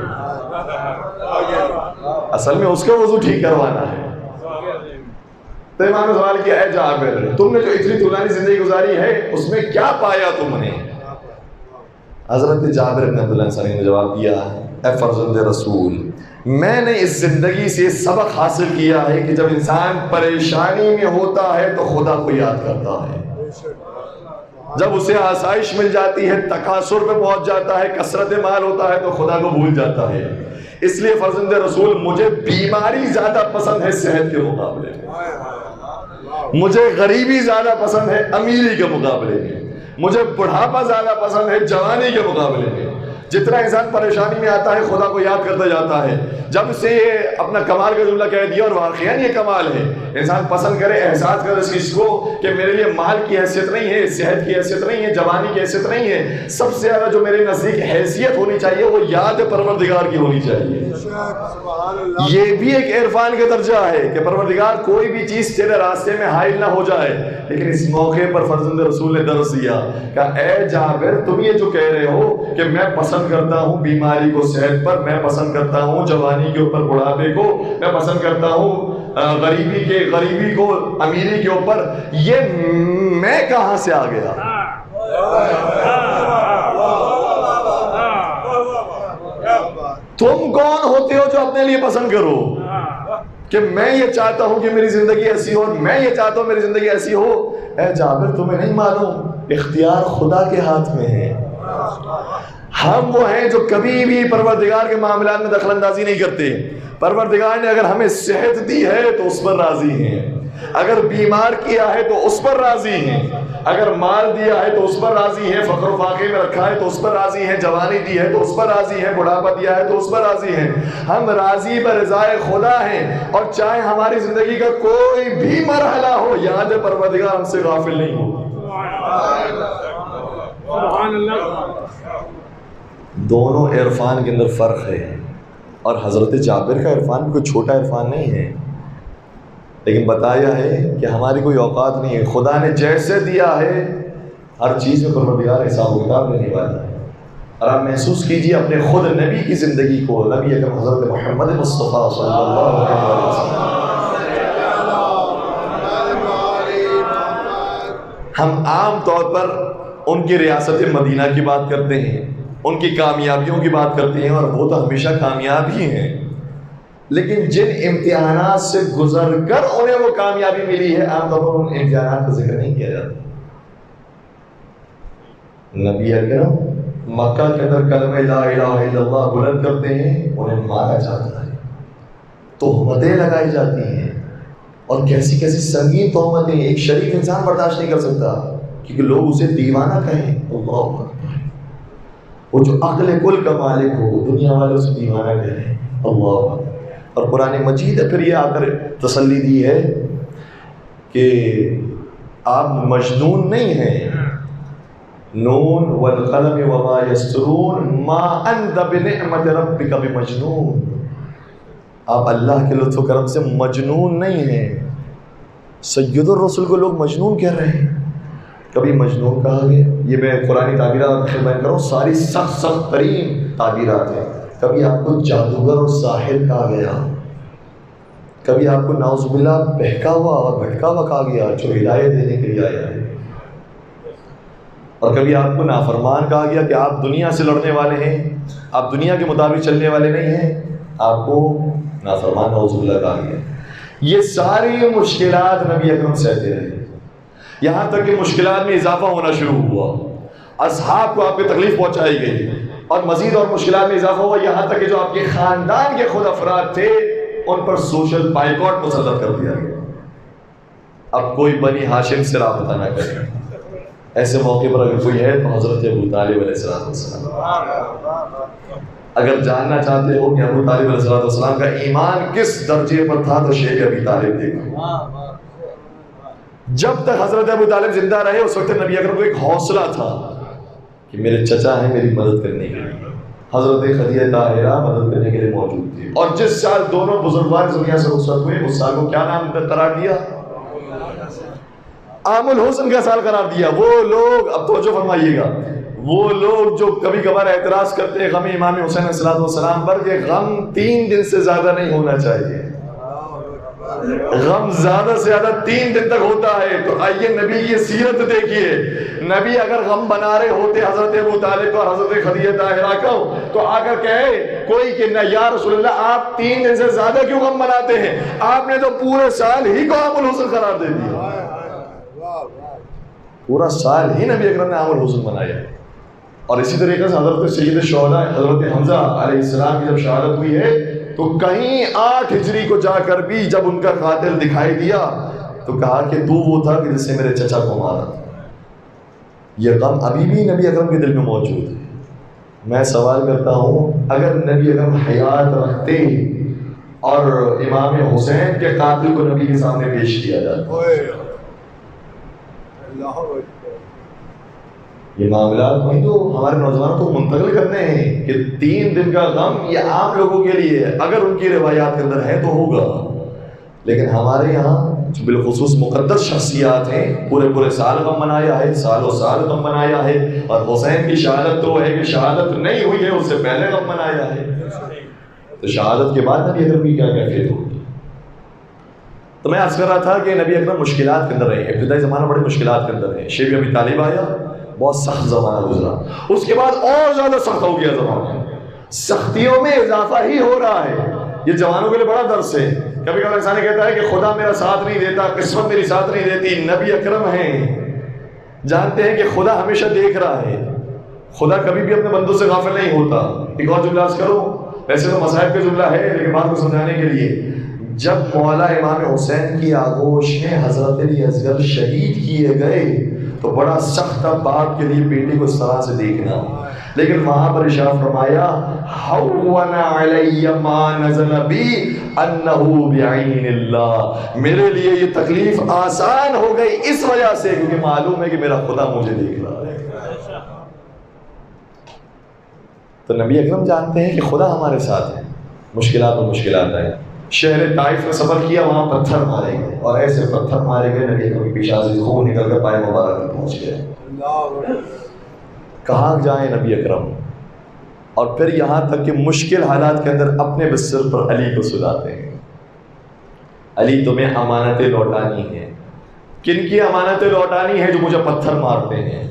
اصل میں اس کا وضو ٹھیک کروانا ہے۔ تو امام نے سوال کیا، اے جابر، تم نے جو اتنی طولانی زندگی گزاری ہے اس میں کیا پایا تم نے؟ حضرت جابر بن عبداللہ انصاری نے جواب دیا، اے فرزند رسول، میں نے اس زندگی سے سبق حاصل کیا ہے کہ جب انسان پریشانی میں ہوتا ہے تو خدا کو یاد کرتا ہے، جب اسے آسائش مل جاتی ہے، تکاثر پہ پہنچ جاتا ہے، کثرت مال ہوتا ہے تو خدا کو بھول جاتا ہے۔ اس لیے فرزند رسول، مجھے بیماری زیادہ پسند ہے صحت کے مقابلے میں، مجھے غریبی زیادہ پسند ہے امیری کے مقابلے میں، مجھے بڑھاپا زیادہ پسند ہے جوانی کے مقابلے میں۔ جتنا انسان پریشانی میں آتا ہے خدا کو یاد کرتا جاتا ہے۔ جب سے یہ اپنا کمال کا جملہ کہہ دیا، اور واقعاً یہ کمال ہے، انسان پسند کرے، احساس کرے اس چیز کو کہ میرے لیے مال کی حیثیت نہیں ہے، صحت کی حیثیت نہیں ہے، جوانی کی حیثیت نہیں ہے، سب سے زیادہ جو میرے نزدیک حیثیت ہونی چاہیے وہ یاد پروردگار کی ہونی چاہیے۔ یہ بھی ایک عرفان کا درجہ ہے کہ پروردگار کوئی بھی چیز تیرے راستے میں حائل نہ ہو جائے، لیکن اس موقع پر فرزند رسول نے درس دیا کہ اے جابر، تم یہ جو کہہ رہے ہو کہ میں پسند کرتا ہوں بیماری کو صحت پر، میں پسند کرتا ہوں جوانی کے اوپر بڑھاپے کو، میں پسند کرتا ہوں غریبی کو امیری کے اوپر، یہ میں کہاں سے آ گیا؟ تم کون ہوتے ہو جو اپنے لیے پسند کرو کہ میں یہ چاہتا ہوں کہ میری زندگی ایسی ہو، میں یہ چاہتا ہوں میری زندگی ایسی ہو؟ اے جابر، تمہیں نہیں معلوم اختیار خدا کے ہاتھ میں ہے۔ ہم وہ ہیں جو کبھی بھی پروردگار کے معاملات میں دخل اندازی نہیں کرتے۔ پروردگار نے اگر ہمیں صحت دی ہے تو اس پر راضی ہیں، اگر بیمار کیا ہے تو اس پر راضی ہیں، اگر مال دیا ہے تو اس پر راضی ہیں، فقر و فاقے میں رکھا ہے تو اس پر راضی ہیں، جوانی دی ہے تو اس پر راضی ہیں، بڑھاپا دیا ہے تو اس پر راضی ہیں۔ ہم راضی برضائے خدا ہیں، اور چاہے ہماری زندگی کا کوئی بھی مرحلہ ہو، یاد پروردگار ہم سے غافل نہیں ہوگی۔ دونوں عرفان کے اندر فرق ہے، اور حضرت جابر کا عرفان بھی کوئی چھوٹا عرفان نہیں ہے، لیکن بتایا ہے کہ ہماری کوئی اوقات نہیں ہے، خدا نے جیسے دیا ہے ہر چیز میں پروردگار حساب و کتاب نہیں والا ہے۔ اور آپ محسوس کیجئے اپنے خود نبی کی زندگی کو، نبی اکرم حضرت محمد مصطفیٰ صلی اللہ علیہ وسلم۔ ہم عام طور پر ان کی ریاست مدینہ کی بات کرتے ہیں، ان کی کامیابیوں کی بات کرتے ہیں، اور وہ تو ہمیشہ کامیاب ہی ہیں، لیکن جن امتحانات سے گزر کر انہیں وہ کامیابی ملی ہے، عام طور پر ان امتحانات کا ذکر نہیں کیا جاتا۔ نبی اکرم مکہ کے اندر کلمہ لا الہ الا اللہ بلند کرتے ہیں، انہیں مارا جاتا ہے، تہمتیں لگائی جاتی ہیں، اور کیسی کیسی سنگین تہمتیں ایک شریف انسان برداشت نہیں کر سکتا، کیونکہ لوگ اسے دیوانہ کہیں۔ اللہ اکبر، وہ جو عقل کل کا مالک ہو، دنیا والے اسے دیوانہ کہیں۔ اللہ اکبر۔ اور قرآن مجید ہے پھر یہ آ کر تسلی دی ہے کہ آپ مجنون نہیں ہیں، نون والقلم وما یسطرون ما انت بنعمت ربک بمجنون، آپ اللہ کے لطف و کرم سے مجنون نہیں ہیں، سید الرسول کو لوگ مجنون کہہ رہے ہیں. کبھی مجنون کہا گیا. یہ میں قرآنی تعبیرات بیان کر رہا ہوں، ساری سخت سخت ترین تعبیرات ہیں. کبھی آپ کو جادوگر اور ساحر کہا گیا. کبھی آپ کو نعوذ باللہ بہکا ہوا اور بھٹکا ہوا کہا گیا جو ہدایت دینے کے لیے آیا ہے. اور کبھی آپ کو نافرمان کہا گیا کہ آپ دنیا سے لڑنے والے ہیں، آپ دنیا کے مطابق چلنے والے نہیں ہیں، آپ کو نافرمان نعوذ باللہ کہا گیا. یہ ساری مشکلات نبی اکرم سہتے رہے، یہاں تک کہ مشکلات میں اضافہ ہونا شروع ہوا. اصحاب کو آپ کی تکلیف پہنچائی گئی اور مزید اور مشکلات میں اضافہ ہوا، یہاں تک کہ جو آپ کے خاندان کے خود افراد تھے ان پر سوشل بائیکاٹ مسلط کر دیا گیا. اب کوئی بنی ہاشم سے رابطہ نہ کرے. ایسے موقع پر اگر کوئی ہے تو حضرت ابو طالب علیہ السلام. اگر جاننا چاہتے ہو کہ ابو طالب علیہ السلام کا ایمان کس درجے پر تھا تو شیخ ابی طالب دیکھو. جب تک حضرت ابو طالب زندہ رہے اس وقت نبی اکرم کو ایک حوصلہ تھا کہ میرے چچا ہیں میری مدد کرنے کے لیے. حضرت خدیجہ طاہرہ مدد کرنے کے لیے موجود تھی. اور جس سال دونوں بزرگوار دنیا سے رخصت ہوئے اس سال کو کیا نام قرار دیا؟ عام الحسن کا سال قرار دیا. وہ لوگ، اب توجہ فرمائیے گا، وہ لوگ جو کبھی کبھار اعتراض کرتے ہیں غم امام حسین علیہ السلام پر کہ غم 3 دن سے زیادہ نہیں ہونا چاہیے، غم زیادہ سے زیادہ 3 دن تک ہوتا ہے. تو آئیے نبی کی سیرت دیکھیے. نبی اگر غم بنا رہے ہوتے حضرت ابو طالب کو اور حضرت خدیجہ طاہرہ کو تو آ کر کہے کوئی کہ نہ یا رسول اللہ آپ 3 دن سے زیادہ کیوں غم بناتے ہیں؟ آپ نے تو پورے سال ہی کو عام الحسن قرار دے دیا. پورا سال ہی نبی اکرم نے عام الحسن منایا. اور اسی طریقے سے حضرت سید الشہداء حضرت حمزہ علیہ السلام کی جب شہادت ہوئی ہے تو کہیں 8 ہجری کو جا کر بھی جب ان کا قاتل دکھائی دیا تو کہا کہ تو وہ تھا کہ جس سے میرے چچا کو مارا تھا. یہ غم ابھی بھی نبی اکرم کے دل میں موجود ہے. میں سوال کرتا ہوں اگر نبی اکرم حیات رکھتے اور امام حسین کے قاتل کو نبی کے سامنے پیش کیا جاتا، یہ معاملات وہی تو ہمارے نوجوانوں کو منتقل کرنے ہیں کہ 3 دن کا غم یہ عام لوگوں کے لیے اگر ان کی روایات کے اندر ہے تو ہوگا. لیکن ہمارے یہاں بالخصوص مقدس شخصیات ہیں، پورے سال غم منایا ہے، سال و سال غم منایا ہے. اور حسین کی شہادت تو ہے کہ شہادت نہیں ہوئی ہے اس سے پہلے غم منایا ہے. تو شہادت کے بعد نبی اکرم کی کیا کیفیت ہوگی؟ تو میں عرض کر رہا تھا کہ نبی اکرم مشکلات کے اندر رہے. ابتدائی زمانہ بڑے مشکلات کے اندر ہے. شیخ ابی طالب آیا، بہت سخت زمانہ گزرا. اس کے بعد اور زیادہ سخت ہو گیا زمانہ. سختیوں میں اضافہ ہی ہو رہا ہے. یہ جوانوں کے لیے بڑا درس ہے. کبھی کبھی انسان کہتا ہے کہ خدا میرا ساتھ نہیں دیتا، قسمت میری ساتھ نہیں دیتی. نبی اکرم ہیں، جانتے ہیں کہ خدا ہمیشہ دیکھ رہا ہے. خدا کبھی بھی اپنے بندوں سے غافل نہیں ہوتا. ایک اور جملہ عرض کروں، ویسے تو مصائب کا جملہ ہے لیکن بات کو سمجھانے کے لیے. جب مولا امام حسین کی آغوش میں حضرت علی اصغر شہید کیے گئے تو بڑا سخت تھا باپ کے لیے بیٹے کو اس طرح سے دیکھنا. لیکن وہاں پر ارشاد فرمایا ہون علی ما نزل بی انہ بعین اللہ، میرے لیے یہ تکلیف آسان ہو گئی اس وجہ سے کیونکہ معلوم ہے کہ میرا خدا مجھے دیکھ رہا ہے. تو نبی اکرم جانتے ہیں کہ خدا ہمارے ساتھ ہے. مشکلات و مشکلات آئیں. شہر طائف میں سفر کیا، وہاں پتھر مارے گئے اور ایسے پتھر مارے گئے نبی اکرم کے پیشاب سے خون نکل کر پائے مبارک میں پہنچ گئے. کہاں جائیں نبی اکرم؟ اور پھر یہاں تک کہ مشکل حالات کے اندر اپنے بستر پر علی کو سلاتے ہیں. علی تمہیں امانتیں لوٹانی ہیں. کن کی امانتیں لوٹانی ہیں؟ جو مجھے پتھر مارتے ہیں.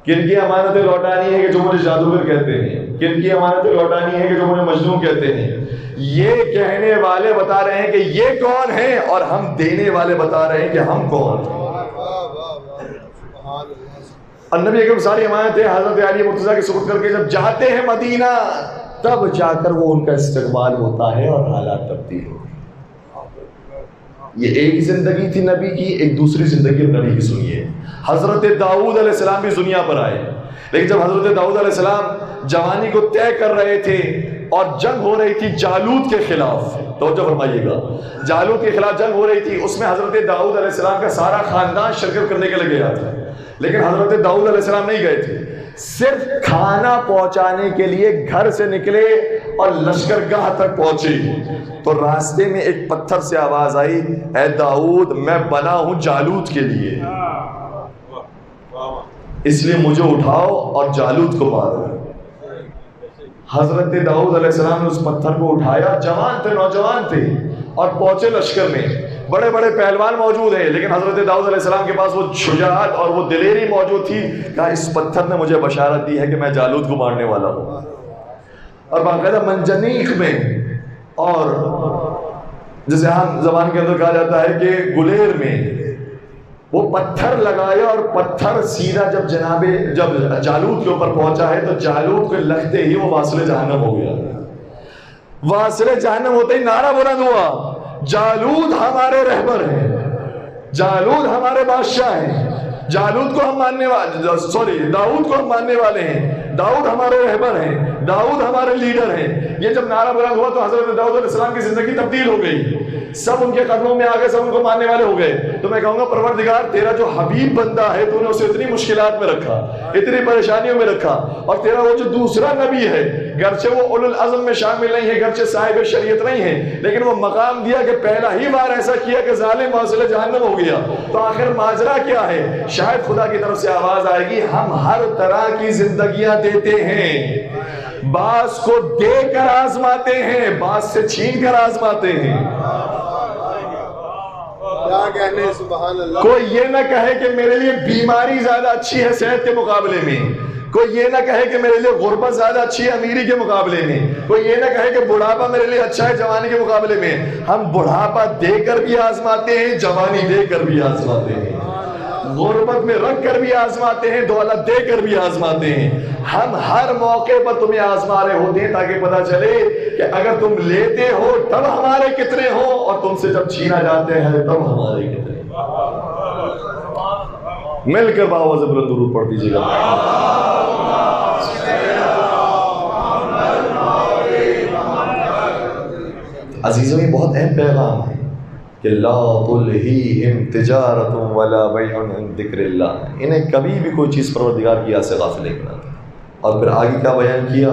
کن کی امانتیں لوٹانی ہے کہ جو مجھے جادوگر کہتے ہیں. کن کی امانتیں لوٹانی ہے کہ جو مجھے مجنون کہتے ہیں. یہ کہنے والے بتا رہے ہیں کہ یہ کون ہیں اور ہم دینے والے بتا رہے ہیں کہ ہم کون ہیں. اور نبی اکرم ساری امانتیں حضرت علی مرتضیٰ کے سپرد کر کے جب جاتے ہیں مدینہ تب جا کر وہ ان کا استقبال ہوتا ہے اور حالات تبدیل ہوتے ہیں. یہ ایک زندگی تھی نبی کی، ایک دوسری زندگی نبی کی سنیے. حضرت داؤد علیہ السلام بھی دنیا پر آئے، لیکن جب حضرت داؤد علیہ السلام جوانی کو طے کر رہے تھے اور جنگ ہو رہی تھی جالوت کے خلاف، توجہ فرمائیے گا، جالوت کے خلاف جنگ ہو رہی تھی، اس میں حضرت داؤد علیہ السلام کا سارا خاندان شرکت کرنے کے لیے گیا تھا. لیکن حضرت داؤد علیہ السلام نہیں گئے تھے. صرف کھانا پہنچانے کے لیے گھر سے نکلے اور لشکرگاہ تک پہنچے تو راستے میں ایک پتھر سے آواز آئی، اے داؤد میں بنا ہوں جالوت کے لیے، اس لیے مجھے اٹھاؤ اور جالوت کو مارو۔ حضرت داؤد علیہ السلام نے اس پتھر کو اٹھایا، جوان تھے، نوجوان تھے، اور پہنچے لشکر میں، بڑے بڑے پہلوان موجود ہیں، لیکن حضرت داؤد علیہ السلام کے پاس وہ شجاعت اور وہ دلیری موجود تھی، کہا اس پتھر نے مجھے بشارت دی ہے کہ میں جالوت کو مارنے والا ہوں۔ اور باقاعدہ منجنیق میں، اور جسے عام زبان کے اندر کہا جاتا ہے کہ گلیر میں، وہ پتھر لگایا اور پتھر سیدھا جب جالوت کے اوپر پہنچا ہے تو جالوت کو لگتے ہی وہ واصل جہنم ہو گیا۔ واصل جہنم ہوتے ہی نعرہ بلند ہوا، جالوت ہمارے رہبر ہیں، جالوت ہمارے بادشاہ ہیں، جالوت کو ہم ماننے والے، داؤد کو ہم ماننے والے ہیں، داؤد ہمارے رہبر ہیں، داؤد ہمارے لیڈر ہیں۔ یہ جب نعرہ بلند ہوا تو حضرت داؤد علیہ السلام کی زندگی تبدیل ہو گئی، سب ان کے قدموں میں آگے، سب ان کو ماننے والے ہو گئے۔ تو میں کہوں گا پروردگار تیرا جو حبیب بندہ ہے تو نے اسے اتنی مشکلات میں رکھا، اتنی پریشانیوں میں رکھا، اور تیرا وہ جو دوسرا نبی ہے گرچہ وہ اولو العزم میں شامل نہیں ہے، گرچہ صاحب شریعت نہیں ہے، لیکن وہ مقام دیا کہ پہلا ہی بار ایسا کیا کہ ظالم واصل جہنم ہو گیا۔ تو آخر ماجرا کیا ہے؟ شاید خدا کی طرف سے آواز آئے گی، ہم ہر طرح کی زندگیاں دیتے ہیں، بعض کو دے کر آزماتے ہیں، بعض سے چھین کر آزماتے ہیں۔ کوئی یہ نہ کہے کہ میرے لیے بیماری زیادہ اچھی ہے صحت کے مقابلے میں، کوئی یہ نہ کہے کہ میرے لیے غربت زیادہ اچھی ہے امیری کے مقابلے میں، کوئی یہ نہ کہے کہ بڑھاپا میرے لیے اچھا ہے جوانی کے مقابلے میں۔ ہم بڑھاپا دے کر بھی آزماتے ہیں، جوانی دے کر بھی آزماتے ہیں، غربت میں رکھ کر بھی آزماتے ہیں، دولت دے کر بھی آزماتے ہیں۔ ہم ہر موقع پر تمہیں آزما رہے ہوتے ہیں تاکہ پتہ چلے کہ اگر تم لیتے ہو تب ہمارے کتنے ہو، اور تم سے جب چھینا جاتے ہیں تب ہمارے کتنے۔ مل کر باوازِ بلند درود پڑھ دیجیے گا۔ عزیزوں یہ بہت اہم پیغام ہے کہ لا تلہیہم تجارت ولا بیع عن ذکر اللہ، انہیں کبھی بھی کوئی چیز پروردگار کی یاد سے غافل نہیں بناتا۔ اور پھر آگے کیا بیان کیا؟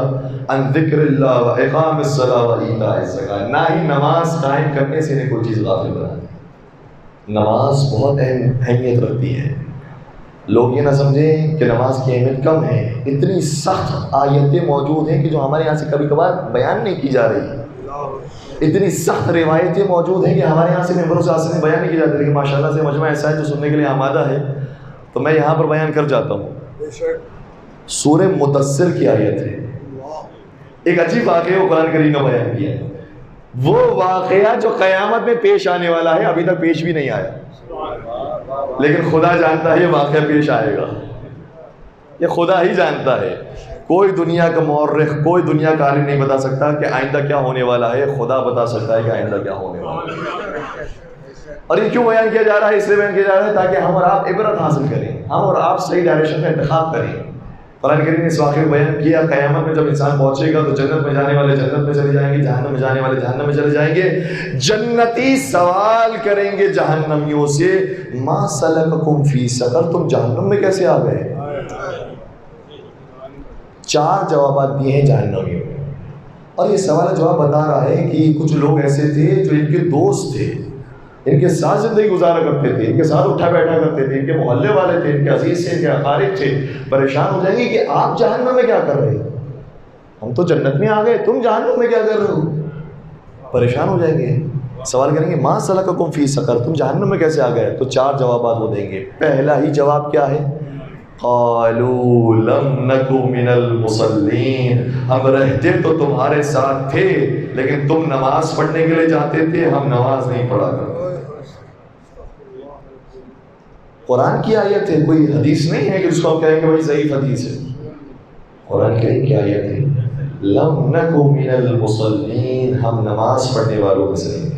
عن ذکر اللہ و اقام الصلاۃ و ایتاء الزکاۃ، نہ ہی نماز قائم کرنے سے انہیں کوئی چیز غافل بناتی۔ نماز بہت اہمیت رکھتی ہے، لوگ یہ نہ سمجھیں کہ نماز کی اہمیت کم ہے، اتنی سخت آیتیں موجود ہیں کہ جو ہمارے یہاں سے کبھی کبھار بیان نہیں کی جا رہی، اتنی سخت روایتیں موجود ہیں کہ ہمارے یہاں سے ممبروں سے آسے میں بیان نہیں کی جاتی، لیکن ماشاءاللہ سے مجمع ایسا ہے جو سننے کے لیے آمادہ ہے، تو میں یہاں پر بیان کر جاتا ہوں۔ سورہ مدثر کی آیت ہے، ایک عجیب واقعہ وہ قرآن کریم کا بیان کیا ہے، وہ واقعہ جو قیامت میں پیش آنے والا ہے، ابھی تک پیش بھی نہیں آیا، لیکن خدا جانتا ہے یہ واقعہ پیش آئے گا، یہ خدا ہی جانتا ہے۔ کوئی دنیا کا مورخ، کوئی دنیا کا عالم نہیں بتا سکتا کہ آئندہ کیا ہونے والا ہے، خدا بتا سکتا ہے کہ آئندہ کیا ہونے والا ہے۔ اور یہ کیوں بیان کیا جا رہا ہے؟ اس لیے بیان کیا جا رہا ہے تاکہ ہم اور آپ عبرت حاصل کریں، ہم اور آپ صحیح ڈائریکشن کا انتخاب کریں۔ قرآن کریم نے اس واقعے کو بیان کیا، قیامت میں جب انسان پہنچے گا تو جنت میں جانے والے جنت میں چلے جائیں گے، جہنم میں جانے والے جہنم میں چلے جائیں گے۔ جنتی سوال کریں گے جہنمیوں سے، ما سلککم فی سقر، تم جہنم میں کیسے آ گئے؟ 4 جوابات دیے ہیں جہنمیوں نے، اور یہ سوال جواب بتا رہا ہے کہ کچھ لوگ ایسے تھے جو ان کے دوست تھے، ان کے ساتھ زندگی گزارا کرتے تھے، ان کے ساتھ اٹھا بیٹھا کرتے تھے، ان کے محلے والے تھے، ان کے عزیز تھے، ان کے اقارب تھے، پریشان ہو جائیں گے کہ آپ جہنم میں کیا کر رہے ہیں، ہم تو جنت میں آ گئے، تم جہنم میں کیا کر رہے ہو؟ پریشان ہو جائیں گے، سوال کریں گے ما سلککم فی سقر، تم جہنم میں کیسے آ گئے؟ تو 4 جوابات وہ دیں گے۔ پہلا ہی جواب کیا ہے؟ قالوا لم نک من المصلین، ہم رہتے تو تمہارے ساتھ تھے لیکن تم نماز پڑھنے کے لیے جاتے تھے، ہم نماز نہیں پڑھا کرتے۔ قرآن کی آیت ہے، کوئی حدیث نہیں ہے کہ جس کو ہم کہیں کہ بھائی ضعیف حدیث ہے، قرآن کریم کی آیت ہے، لم نک من المصلین، ہم نماز پڑھنے والوں میں سے نہیں تھے۔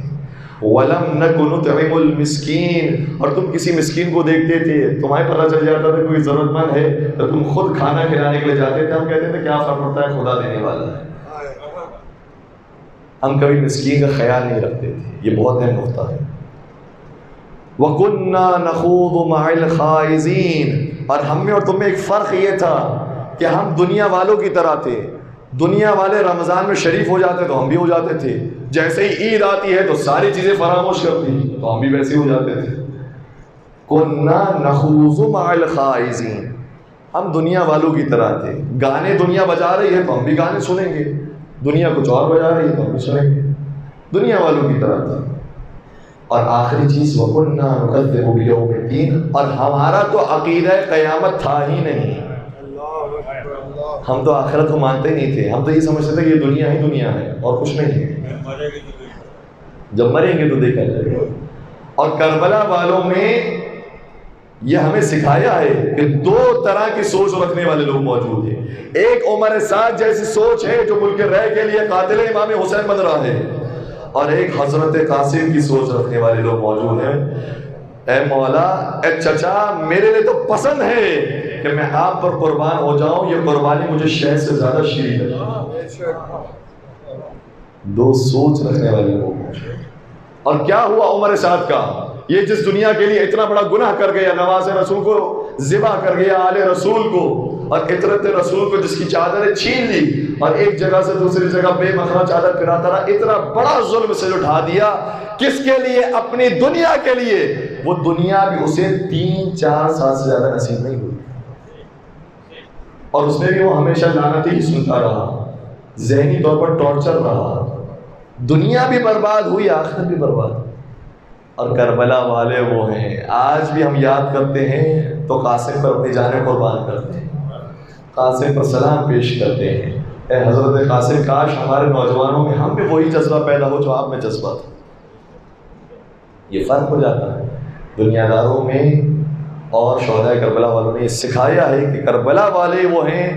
وَلَمْ نَكُ نُطْعِمُ الْمِسْكِينَ، اور تم کسی مسکین کو دیکھتے تھے، تمہیں پتہ چل جاتا تھا کوئی ضرورت مند ہے تو تم خود کھانا کھلانے کے لیے جاتے تھے، ہم کہتے تھے کیا فرق پڑتا ہے، خدا دینے والا ہے۔ ہم کبھی مسکین کا خیال نہیں رکھتے تھے، یہ بہت اہم نقطہ ہے۔ وَكُنَّا نَخُوضُ مَعَ الْخَائِضِينَ، اور ہم میں اور تم میں ایک فرق یہ تھا کہ ہم دنیا والوں کی طرح تھے، دنیا والے رمضان میں شریف ہو جاتے تو ہم بھی ہو جاتے تھے، جیسے ہی عید آتی ہے تو ساری چیزیں فراموش کرتی تو ہم بھی ویسے ہو جاتے تھے۔ کُنَّا نَخُوضُ مَعَ الْخَائِضِينَ، ہم دنیا والوں کی طرح تھے، گانے دنیا بجا رہی ہے تو ہم بھی گانے سنیں گے، دنیا کچھ اور بجا رہی ہے تو ہم بھی سنیں گے، دنیا والوں کی طرح تھے۔ اور آخری چیز وَكُنَّا نُكَذِّبُ بِيَوْمِ الدِّينِ، اور ہمارا تو عقیدہ قیامت تھا ہی نہیں، ہم تو آخرت کو مانتے نہیں تھے، ہم تو یہ سمجھتے تھے کہ یہ دنیا ہی دنیا ہے اور کچھ نہیں ہے، جب مریں گے تو دیکھا جائے گا۔ اور کربلا والوں میں یہ ہمیں سکھایا ہے کہ دو طرح کی سوچ رکھنے والے لوگ موجود ہیں، ایک عمر سعد جیسی سوچ ہے جو ملک رہ کے لیے قاتل امام حسین بن رہا ہے، اور ایک حضرت قاسم کی سوچ رکھنے والے لوگ موجود ہیں، اے مولا، اے چچا، میرے لیے تو پسند ہے کہ میں آپ پر قربان ہو جاؤں، یہ قربانی مجھے شہد سے زیادہ شیریں لگی۔ دو سوچ رکھنے والے لوگ۔ اور کیا ہوا عمر سعد کا؟ یہ جس دنیا کے لیے اتنا بڑا گناہ کر گیا، نواز رسول کو ذبح کر گیا، آل رسول کو اور عطرت رسول کو، جس کی چادریں چھین لی اور ایک جگہ سے دوسری جگہ بے مخرا چادر پھراتا رہا، اتنا بڑا ظلم سے اٹھا دیا، کس کے لیے؟ اپنی دنیا کے لیے۔ وہ دنیا بھی اسے 3-4 سال سے زیادہ نصیب نہیں ہوئی، اور اس میں بھی وہ ہمیشہ لعنت ہی سنتا رہا، ذہنی طور پر ٹارچر رہا، دنیا بھی برباد ہوئی، آخرت بھی برباد۔ اور کربلا والے وہ ہیں، آج بھی ہم یاد کرتے ہیں تو قاسم پر اپنی جانیں قربان کرتے ہیں، قاسم پر سلام پیش کرتے ہیں۔ اے حضرت قاسم، کاش ہمارے نوجوانوں میں ہم بھی وہی جذبہ پیدا ہو جو آپ میں جذبہ تھا۔ یہ فرق ہو جاتا ہے دنیا داروں میں اور شہداء کربلا والوں نے یہ سکھایا ہے کہ کربلا والے وہ ہیں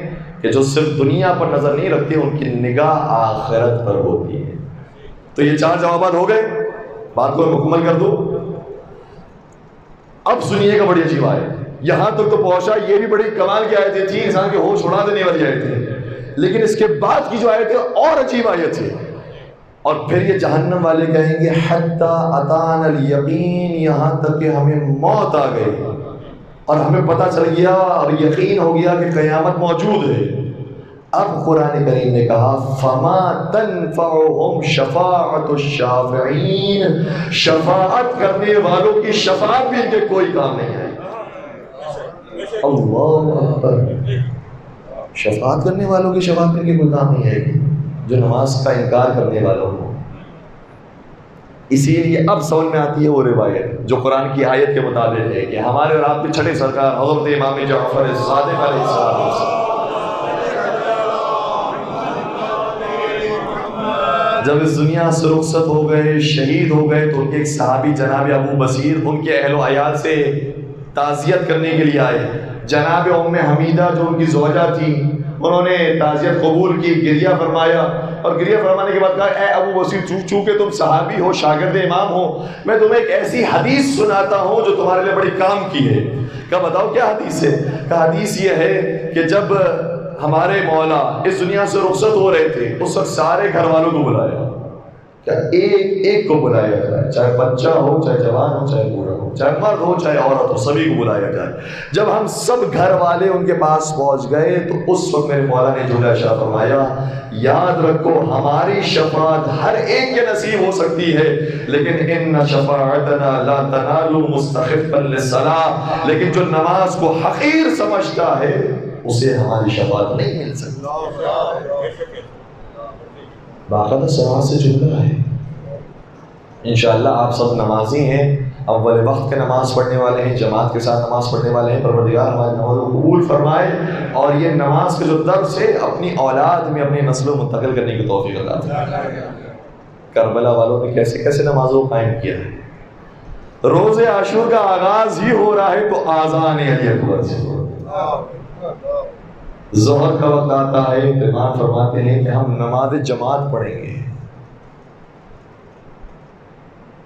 کہ جو صرف دنیا پر نظر نہیں رکھتے، ان کی نگاہ آخرت پر ہوتی ہے۔ تو یہ 4 جوابات ہو گئے، بات کو مکمل کر دوں۔ اب سنیے گا، بڑی عجیب آیت، یہاں تک تو پہنچا، یہ بھی بڑی کمال کی آیتیں تھی، انسان کے ہوش اڑا دینے والی آیتیں، لیکن اس کے بعد کی جو آیت ہے اور عجیب آیت ہے۔ اور پھر یہ جہنم والے کہیں گے حتی اتانا الیقین، یہاں تک کہ ہمیں موت آ گئی اور ہمیں پتہ چل گیا اور یقین ہو گیا کہ قیامت موجود ہے۔ اب قرآن کریم نے کہا فما تنفعهم شفاعت الشافعین، شفاعت کرنے والوں کی شفاعت بھی ان کے کوئی کام نہیں آئے۔ اللہ اکبر، شفاعت کرنے والوں کی شفاعت کر کے کوئی کام نہیں آئے گی جو نماز کا انکار کرنے والوں کو۔ اسی لیے اب سمجھ میں آتی ہے وہ روایت جو قرآن کی آیت کے مطابق ہے کہ ہمارے اور آپ کے چھٹے سرکار حضرت امام جعفر صادق علیہ السلام جب اس دنیا سے رخصت ہو گئے، شہید ہو گئے، تو ان کے ایک صحابی جناب ابو بصیر ان کے اہل و عیال سے تعزیت کرنے کے لیے آئے۔ جناب ام حمیدہ جو ان کی زوجہ تھی، انہوں نے تعزیت قبول کی، گریہ فرمایا، اور گریہ فرمانے کے بعد کہا اے ابو بصیر، چونکہ تم صحابی ہو، شاگرد امام ہو، میں تمہیں ایک ایسی حدیث سناتا ہوں جو تمہارے لیے بڑی کام کی ہے۔ کہا بتاؤ کیا حدیث ہے؟ کہا حدیث یہ ہے کہ جب ہمارے مولا اس دنیا سے رخصت ہو رہے تھے، اس وقت سارے گھر والوں کو بلایا، کیا ایک ایک کو بلایا جائے، چاہے بچہ ہو، چاہے جوان ہو، چاہے بوڑھا ہو، چاہے مرد ہو، چاہے عورت ہو، سبھی کو بلایا جائے۔ جب ہم سب گھر والے ان کے پاس پہنچ گئے تو اس وقت میرے مولا نے جملہ ارشاد فرمایا، یاد رکھو ہماری شفاعت ہر ایک کے نصیب ہو سکتی ہے، لیکن ان شفاعتنا لا تنال مستحقا للصلاۃ، لیکن جو نماز کو حقیر سمجھتا ہے اسے ہماری شفاعت نہیں مل سکتی۔ باقاعدہ سماج سے جملہ ہے۔ انشاءاللہ آپ سب نمازی ہیں، اول وقت کے نماز پڑھنے والے ہیں، جماعت کے ساتھ نماز پڑھنے والے ہیں، پروردگار ہماری نماز کو قبول فرمائے اور یہ نماز کے جو درس ہے اپنی اولاد میں، اپنی نسل میں منتقل کرنے کی توفیق عطا فرمائے۔ کربلا والوں نے کیسے کیسے نمازوں کو قائم کیا ہے۔ روز عاشور کا آغاز ہی ہو رہا ہے تو آذان علی اکبر سے ظہر کا وقت آتا ہے، امام فرماتے ہیں کہ ہم نماز جماعت پڑھیں گے،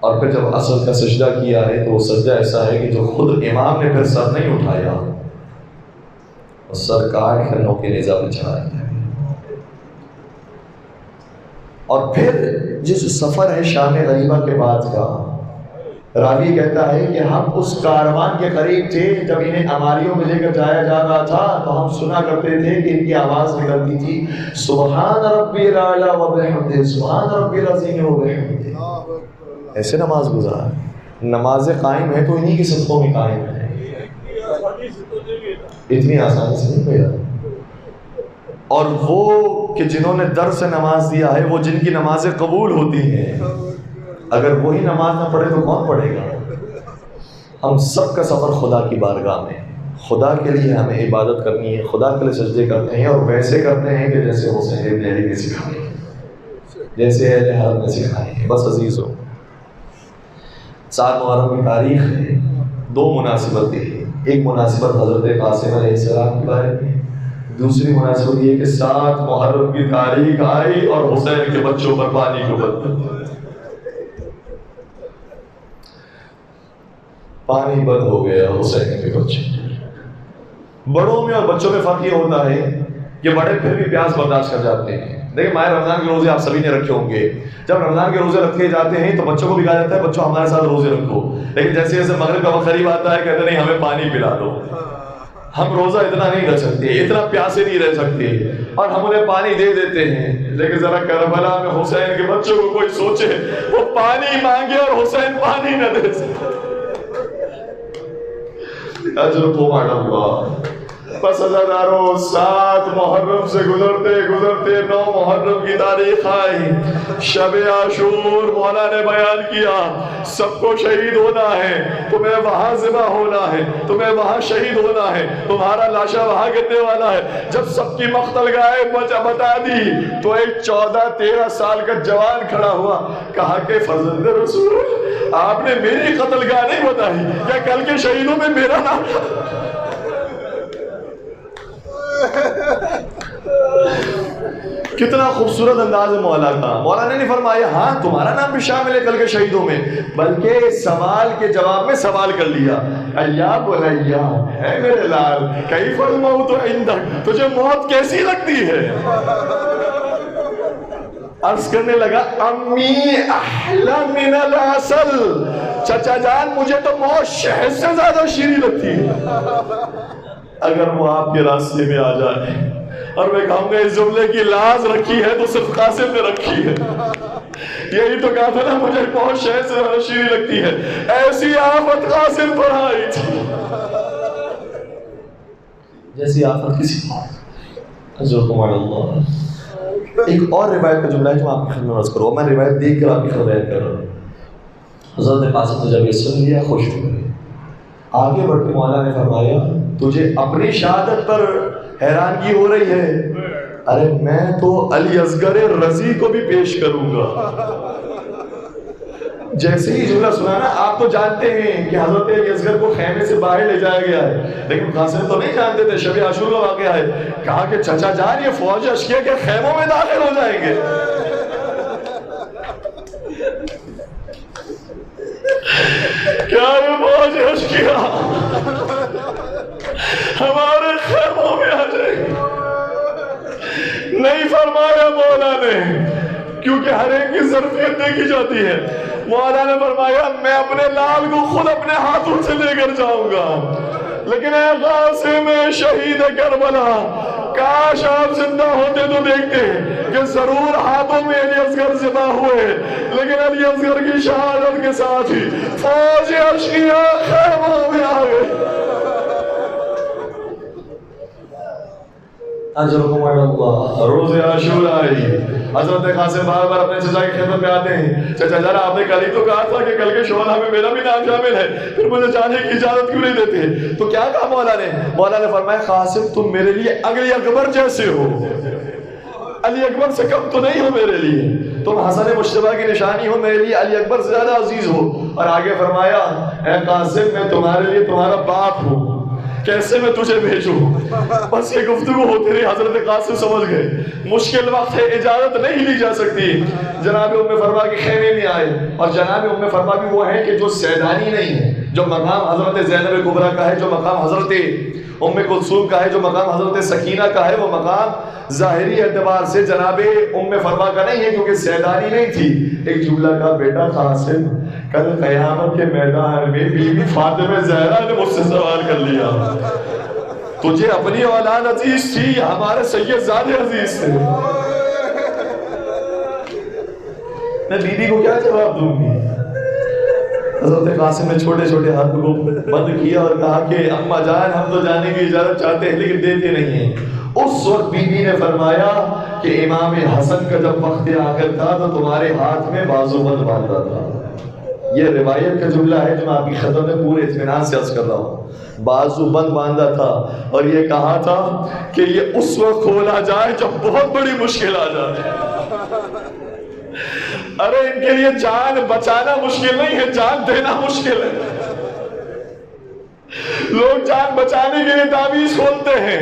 اور پھر جب عصر کا سجدہ کیا ہے تو وہ سجدہ ایسا ہے کہ جو خود امام نے پھر سر نہیں اٹھایا، اور سر کاٹ کر نوکے نیزہ پہ چڑھایا ہے۔ اور پھر جس سفر ہے شام غریبہ کے بعد کا، راوی کہتا ہے کہ ہم اس کاروان کے قریب تھے جب انہیں اماریوں میں لے کر جایا جا رہا تھا، تو ہم سنا کرتے تھے کہ ان کی آواز نکلتی تھی سبحان ربی الاعلی و بحمدہ، سبحان ربی العظیم و بحمدہ۔ ایسے نماز گزارا، نماز قائم ہے تو انہی کی صدقوں میں قائم ہے، اتنی آسانی سے نہیں پیدا۔ اور وہ کہ جنہوں نے در سے نماز دیا ہے، وہ جن کی نمازیں قبول ہوتی ہیں، اگر وہی نماز نہ پڑھے تو کون پڑھے گا؟ ہم سب کا سفر خدا کی بارگاہ میں، خدا کے لیے ہمیں عبادت کرنی ہے، خدا کے لیے سجدے کرتے ہیں، اور ویسے کرتے ہیں کہ جیسے حسین ابن علی نے سکھائے، جیسے اہل حرم نے سکھائے۔ بس عزیزو، 7 محرم کی تاریخ ہے، 2 مناسبتیں ہیں۔ ایک مناسبت حضرت قاسم علیہ السلام کے بارے میں، دوسری مناسبت یہ کہ 7 محرم کی تاریخ آئی اور حسین کے بچوں پر پانی کو بند، پانی بند ہو گیا حسین کے بچے۔ بڑوں میں اور بچوں میں فرق یہ ہوتا ہے کہ بڑے پھر بھی پیاس برداشت کر جاتے ہیں۔ دیکھیں ماہ رمضان کے روزے آپ سبھی نے رکھے ہوں گے، جب رمضان کے روزے رکھے جاتے ہیں تو بچوں کو بھی کہا جاتا ہے بچوں ہمارے ساتھ روزے رکھو، لیکن جیسے جیسے مغرب کا وقت قریب آتا ہے کہتے نہیں ہمیں پانی پلا دو، ہم روزہ اتنا نہیں رکھ سکتے، اتنا پیاسے نہیں رہ سکتے، اور ہم انہیں پانی دے دیتے ہیں۔ لیکن ذرا کربلا میں حسین کے بچوں کو کوئی سوچے، وہ پانی مانگے اور حسین پانی نہ دے سکے، اجر کو مانا ہوا۔ پس ازاداروں 7 محرم سے گزرتے گزرتے 9 محرم کی تاریخ آئی، شب عاشور مولا نے بیان کیا، سب کو شہید ہونا ہے، تمہیں وہاں ذبح ہونا ہے، تمہیں وہاں شہید ہونا ہے، تمہارا لاشا وہاں گرنے والا ہے۔ جب سب کی مقتل گاہ بتا دی تو ایک 14-13 سال کا جوان کھڑا ہوا، کہا کہ فرزند رسول آپ نے میری قتل گاہ نہیں بتائی، کیا کل کے شہیدوں میں میرا نام؟ کتنا خوبصورت انداز ہے مولا کا۔ مولا نے نہیں فرمایا ہاں تمہارا نام بھی شامل ہے کل کے شہیدوں میں، بلکہ سوال کے جواب میں سوال کر لیا، ایا بنیا، اے میرے لال، کیف الموت عندک، تجھے موت کیسی لگتی ہے؟ عرض کرنے لگا امی احلی من العسل، چچا جان مجھے تو موت شہد سے زیادہ شیریں لگتی ہے۔ اگر وہ آپ کے راستے میں آ جائے اور میں کہوں گا اس جملے کی لاز رکھی ہے تو صرف قاسم نے رکھی ہے، یہی تو کہا تھا نا مجھے بہت شہد سے زیادہ شیریں لگتی ہے، ایسی آفت قاسم پر آئی تھی جیسی آفت کسی پر۔ اللہ ایک اور روایت کا جملہ ہے جو آپ کی خدمت میں عرض کروں، میں روایت دیکھ کر آپ کی خدمت کر رہا ہوں۔ حضرت قاسم نے جب یہ سن لیا خوش ہو گئے، آگے بڑھ کے مولا نے فرمایا تجھے اپنی شہادت پر حیرانگی ہو رہی ہے؟ ارے میں تو علی اصغر رضی کو بھی پیش کروں گا۔ جیسے ہی جملہ سنا نا، آپ تو جانتے ہیں کہ حضرت علی اصغر کو خیمے سے باہر لے جایا گیا ہے، لیکن قاسم تو نہیں جانتے تھے شب عاشور کا واقعہ ہے۔ کہا کہ چچا جان یہ فوج اشکیہ کے خیموں میں داخل ہو جائیں گے۔ کیا یہ فوج اشکیہ ہمارے خیموں میں آ جائے گی؟ نہیں فرمایا مولا نے، کیونکہ ہر ایک کی ظرفیت دیکھی جاتی ہے۔ مولا نے فرمایا میں اپنے لال کو خود اپنے ہاتھوں سے لے کر جاؤں گا، لیکن اے قاسم شہید کربلا، کاش آپ زندہ ہوتے تو دیکھتے کہ ضرور ہاتھوں میں علی اصغر ذبح ہوئے، لیکن علی اصغر کی شہادت کے ساتھ ہی فوج اشقیہ خیموں میں آ گئے۔ اجرکم اللہ۔ روز عاشور آئی، حضرت قاسم بار بار اپنے چچا کی خدمت میں آتے ہیں، چچا جان آپ نے کل ہی تو کہا تھا کہ کل کے شعلہ میں میرا بھی نام شامل ہے، پھر مجھے جانے کی اجازت کیوں نہیں دیتے؟ تو کیا کہا مولا نے؟ مولا نے فرمایا قاسم تم میرے لیے علی اکبر جیسے ہو، علی اکبر سے کم تو نہیں ہو میرے لیے، تم حسن مشتبہ کی نشانی ہو، میرے لیے علی اکبر سے زیادہ عزیز ہو۔ اور آگے فرمایا اے قاسم میں تمہارے لیے تمہارا باپ ہوں، کیسے میں تجھے بھیجوں؟ بس یہ گفتگو ہوتی رہی، حضرت قاسم سمجھ گئے مشکل وقت ہے، اجازت نہیں لی جا سکتی۔ جناب ام فرما کے خیمے میں آئے، اور جناب ام فرما بھی وہ ہے کہ جو سیدانی نہیں ہے، جو مقام حضرت زینب کبریٰ کا ہے، جو مقام حضرت ام کلثوم کا ہے، جو مقام حضرت سکینہ کا ہے، وہ مقام ظاہری اعتبار سے جناب ام فرما کا نہیں ہے، کیونکہ سیدانی نہیں تھی۔ ایک جملہ کا بیٹا قاسم، کل قیامت کے میدان میں بی بی فاطمہ زہرا نے مجھ سے سوال کر لیا تجھے اپنی اولاد عزیز تھی یا ہمارے سید زادے عزیز تھے؟ میں بی بی کو کیا جواب دوں گی؟ حضرت قاسم نے چھوٹے چھوٹے ہاتھوں کو بند کیا اور کہا کہ اماں جان ہم تو جانے کی اجازت چاہتے ہیں لیکن دیتے نہیں ہیں۔ اس وقت بی بی نے فرمایا کہ امام حسن کا جب وقت آخر تھا تو تمہارے ہاتھ میں بازو بند باندھا تھا۔ یہ روایت کا جملہ ہے جو میں آپ کی خدمت میں پورے اطمینان سے عرض کر رہا ہوں۔ بازو بند باندھا تھا اور یہ کہا تھا کہ یہ اس وقت کھولا جائے جب بہت بڑی مشکل آ جائے۔ ارے ان کے لیے جان بچانا مشکل نہیں ہے، جان دینا مشکل ہے۔ لوگ جان بچانے کے لیے تعویذ کھولتے ہیں،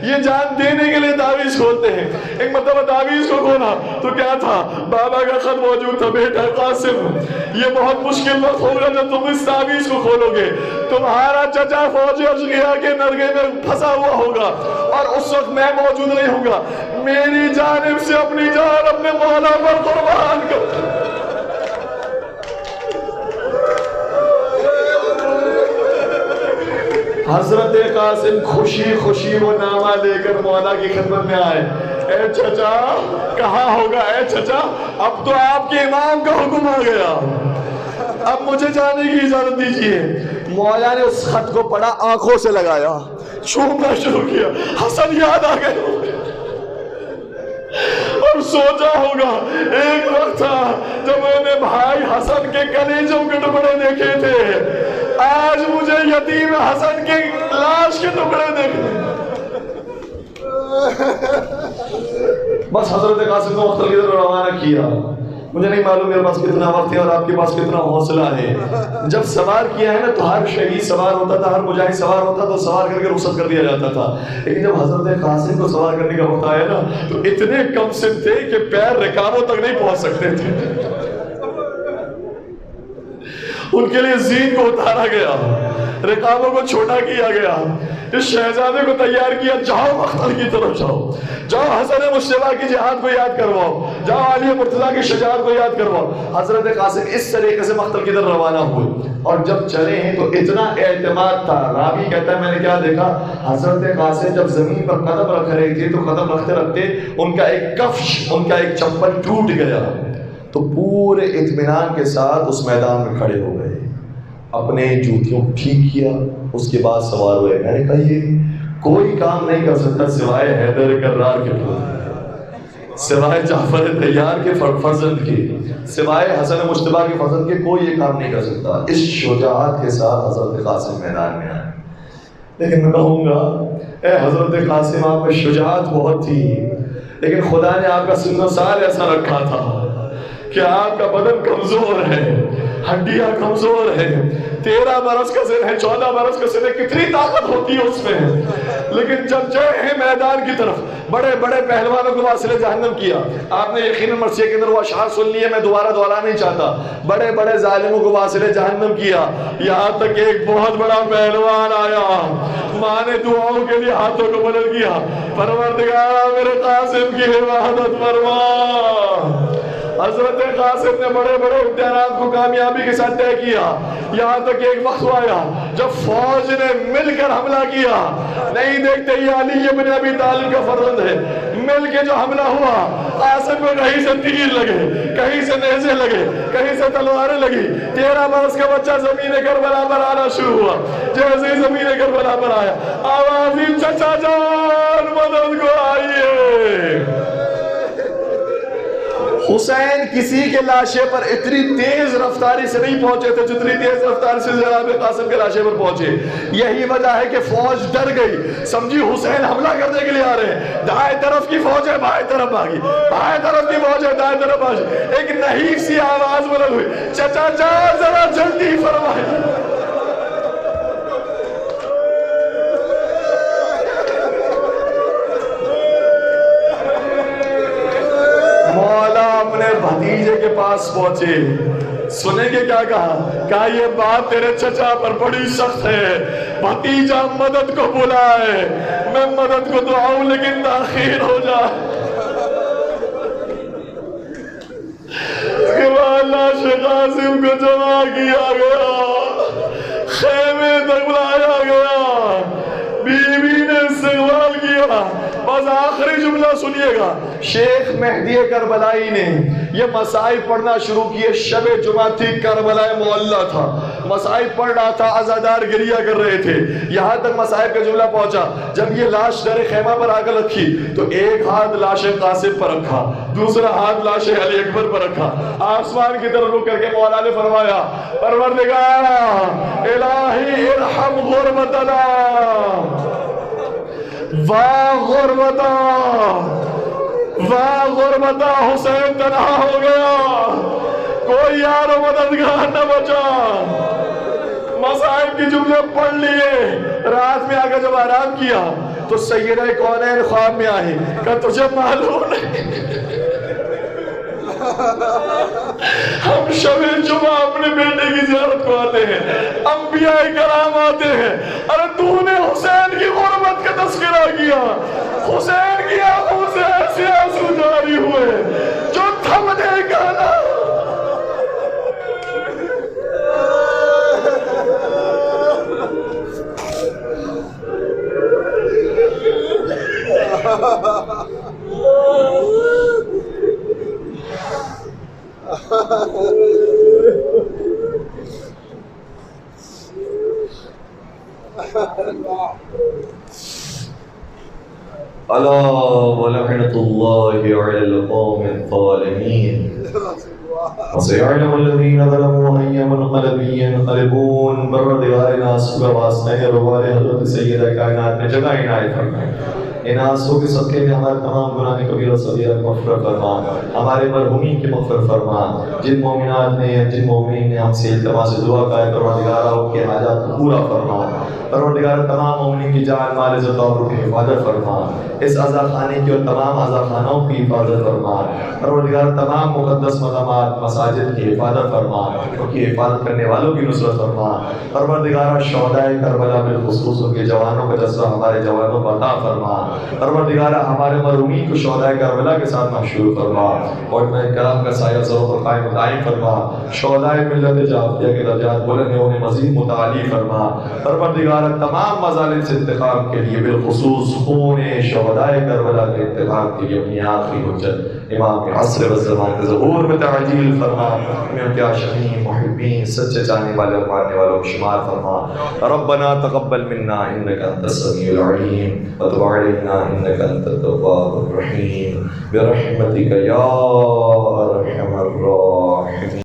یہ جان دینے کے لیے تعویذ کھولتے ہیں۔ ایک مرتبہ تعویذ کو کھولا تو کیا تھا؟ بابا کا خط موجود تھا، بیٹا قاسم یہ بہت مشکل وقت ہوگا جب تم اس تعویذ کو کھولو گے، تمہارا چچا فوجی عرض گیا کہ نرگے میں پھنسا ہوا ہوگا اور اس وقت میں موجود نہیں ہوں گا، میری جانب سے اپنی جان اپنے مولا پر قربان کر۔ حضرت قاسم خوشی خوشی وہ نامہ لے کر مولا کی خدمت میں آئے۔ اے چچا کہاں ہوگا؟ اے چچا اب تو آپ کے امام کا حکم آ گیا، اب مجھے جانے کی اجازت دیجیے۔ مولا نے اس خط کو پڑھا، آنکھوں سے لگایا، چھومنا شروع کیا، حسن یاد آ گئے اور سوچا ہوگا ایک وقت تھا جب میں نے بھائی حسن کے کلیجوں کے ٹکڑے دیکھے تھے، آج مجھے یتیم حسن کے لاش کے ٹکڑے دیکھنے۔ بس حضرت قاسم کو مختلف طرح روانہ کیا۔ مجھے نہیں معلوم میرے پاس کتنا وقت ہے اور آپ کے پاس کتنا حوصلہ ہے۔ جب سوار کیا ہے نا تو ہر شہید سوار ہوتا تھا، ہر مجاہد سوار ہوتا تو سوار کر کے رخصت کر دیا جاتا تھا، لیکن جب حضرت قاسم کو سوار کرنے کا وقت آیا نا تو اتنے کم سن تھے کہ پیر رکابوں تک نہیں پہنچ سکتے تھے۔ ان کے لیے زین کو اتارا گیا، رکابوں کو چھوٹا کیا گیا، اس شہزادے کو تیار کیا، جاؤ مقتل کی طرف جاؤ، جاؤ حسن مشتبہ کی جہاد کو یاد کرواؤ، جاؤ علی مرتضیٰ کی شجاعت کو یاد کرواؤ۔ حضرت قاسم اس طریقے سے مقتل کی طرف روانہ ہوئے اور جب چلے ہیں تو اتنا اعتماد تھا، راوی کہتا ہے میں نے کیا دیکھا، حضرت قاسم جب زمین پر قدم رکھ رہے تھے تو قدم رکھتے رکھتے ان کا ایک کفش، ان کا ایک چپل ٹوٹ گیا تو پورے اطمینان کے ساتھ اس میدان میں کھڑے ہو گئے، اپنے جوتیوں کو ٹھیک کیا، اس کے بعد سوار ہوئے۔ میں نے کہا یہ کوئی کام نہیں کر سکتا سوائے حیدر کرار کے پتر، سوائے جعفر طیار کے فرزند کے، سوائے حسن مشتبہ کے فرزند کے، کوئی یہ کام نہیں کر سکتا۔ اس شجاعت کے ساتھ حضرت قاسم میدان میں آئے۔ لیکن میں کہوں گا اے حضرت قاسم آپ میں شجاعت بہت تھی، لیکن خدا نے آپ کا سن و سال ایسا رکھا تھا کہ آپ کا بدن کمزور ہے، ہڈیاں کمزور ہے، 13 برس کا سن ہے، 14 برس کا سن ہے، کتنی طاقت ہوتی ہے اس میں، لیکن جب گئے ہیں میدان کی طرف بڑے بڑے پہلوانوں کو واصل جہنم کیا۔ آپ نے یقیناً مرثیہ کے اندر وہ اشعار سن لیے، میں دوبارہ دہرانا نہیں چاہتا، بڑے بڑے ظالموں کو واصل جہنم کیا، یہاں تک ایک بہت بڑا پہلوان آیا، ماں نے دعاؤں کے لیے ہاتھوں کو بلند کیا، پروردگار میرے قاسم کی حفاظت فرما۔ حضرت قاسم نے بڑے بڑے امتحانات کو کامیابی کے ساتھ طے کیا، یہاں تک ایک وقت آیا جب فوج نے مل کر حملہ کیا، نہیں دیکھتے یہ علی ابن ابی طالب کا فرزند ہے، مل کے جو حملہ ہوا، قاسم کو کہیں سے تیر لگے، کہیں سے نیزے لگے، کہیں سے تلواریں لگی، 13 برس کا بچہ زمین کربلا پر آنا شروع ہوا۔ جیسے ہی زمین کربلا پر آیا، آوازی چچا جان مدد کو آئیے۔ حسین کسی کے لاشے پر اتنی تیز رفتاری سے نہیں پہنچے تھے جتنی تیز رفتاری سے جناب قاسم کے لاشے پر پہنچے۔ یہی وجہ ہے کہ فوج ڈر گئی، سمجھی حسین حملہ کرنے کے لیے آ رہے ہیں، دائیں طرف کی فوج ہے بائیں طرف بھاگی، بائیں طرف کی فوج ہے دائیں طرف بھاگی، ایک نحیف سی آواز بلند ہوئی، چچا جان ذرا جلدی فرمائیں۔ بھتیجے کے پاس پہنچے، سنیں گے کیا کہا یہ بات تیرے چچا پر بڑی سخت ہے، بھتیجا مدد کو بلائے، میں مدد کو دعاؤں لیکن تاخیر ہو جائے۔ اس کے بعد لاش قاسم کو جمع جملہ سنیے گا، شیخ مہدی کربلائی نے یہ مصائب پڑھنا شروع کیے، شب جمعہ تھی، کربلا معلیٰ تھا، مصائب پڑھ رہا تھا، عزادار گریہ کر رہے تھے، یہاں تک مصائب کا جملہ پہنچا، جب یہ لاش در خیمہ پر آ کر رکھی تو ایک ہاتھ لاش قاسم پر رکھا، دوسرا ہاتھ لاش علی اکبر پر رکھا، آسمان کی طرف رک کر کے مولا نے فرمایا پروردگار الہی ارحم غربتنا، واہ غربتا، واہ غربتا، حسین تنہا ہو گیا، کوئی یار و مددگار نہ بچا۔ مصائب کی جملے پڑھ لیے، رات میں آگے جب آرام کیا تو سیدہ کونین خواب میں آئی، کہ تجھے معلوم نہیں ہم شب جمعہ اپنے بیٹے کی زیارت کو آتے ہیں، انبیاء کرام آتے ہیں، ارے تو نے حسین کی غربت کا تذکرہ کیا، حسین کی آنکھوں سے ایسے آنسو جاری ہوئے جو تھم دے گا نا۔ الا ولعنة الله على القوم الظالمين وسيعلم الذين ظلموا أي منقلب ينقلبون۔ پروردگار ناس کا واسطہ ہے، روائے حضرت سیدہ کائنات نے جگہ عنایت فرمائے، ان آنسوں کے صدقے میں ہمارے تمام گناہ کبیرہ صغیرہ مغفرت فرما، ہمارے مرحومین کی مغفرت فرما، جن مومنات نے جن مومنین نے ہم سے التماس دعا کا ہے پروردگار ان کے حاجات کو پورا فرما، پروردگار تمام مومنین کی جان مال عزت و آبرو کی حفاظت فرما، اس عزا خانے کی اور تمام عزا خانوں کی حفاظت فرما، پروردگار تمام مقدس مقامات مساجد کی حفاظت فرما، ان کی حفاظت کرنے والوں کی نصرت فرما، پروردگار شہداء کربلا بالخصوص ان کے جوانوں کا جذبہ ہمارے جوانوں کو عطا فرما، پروردگار ہمارے مرحومین کو شہداء کربلا کے ساتھ محشور فرما، اور میں کرام کا سایہ سروں پر قائم دائم فرما، شہداء ملت جعفریہ کے درجات بلند ہیں انہیں مزید متعالی فرما، پروردگار تمام مظالم سے انتقام کے لیے بالخصوص خون شہداء کربلا کے انتقام کے لیے اپنی آخری حجت امام عصر و زمان کے ظہور میں تعجیل فرما، ہمیں ان کے عاشقین محبین سچے چاہنے والے اور ماننے والوں کو شمار فرما۔ ربنا تقبل منا انك انت السميع العليم وتب علينا انك انت التواب الرحيم برحمتك يا ارحم الراحمين۔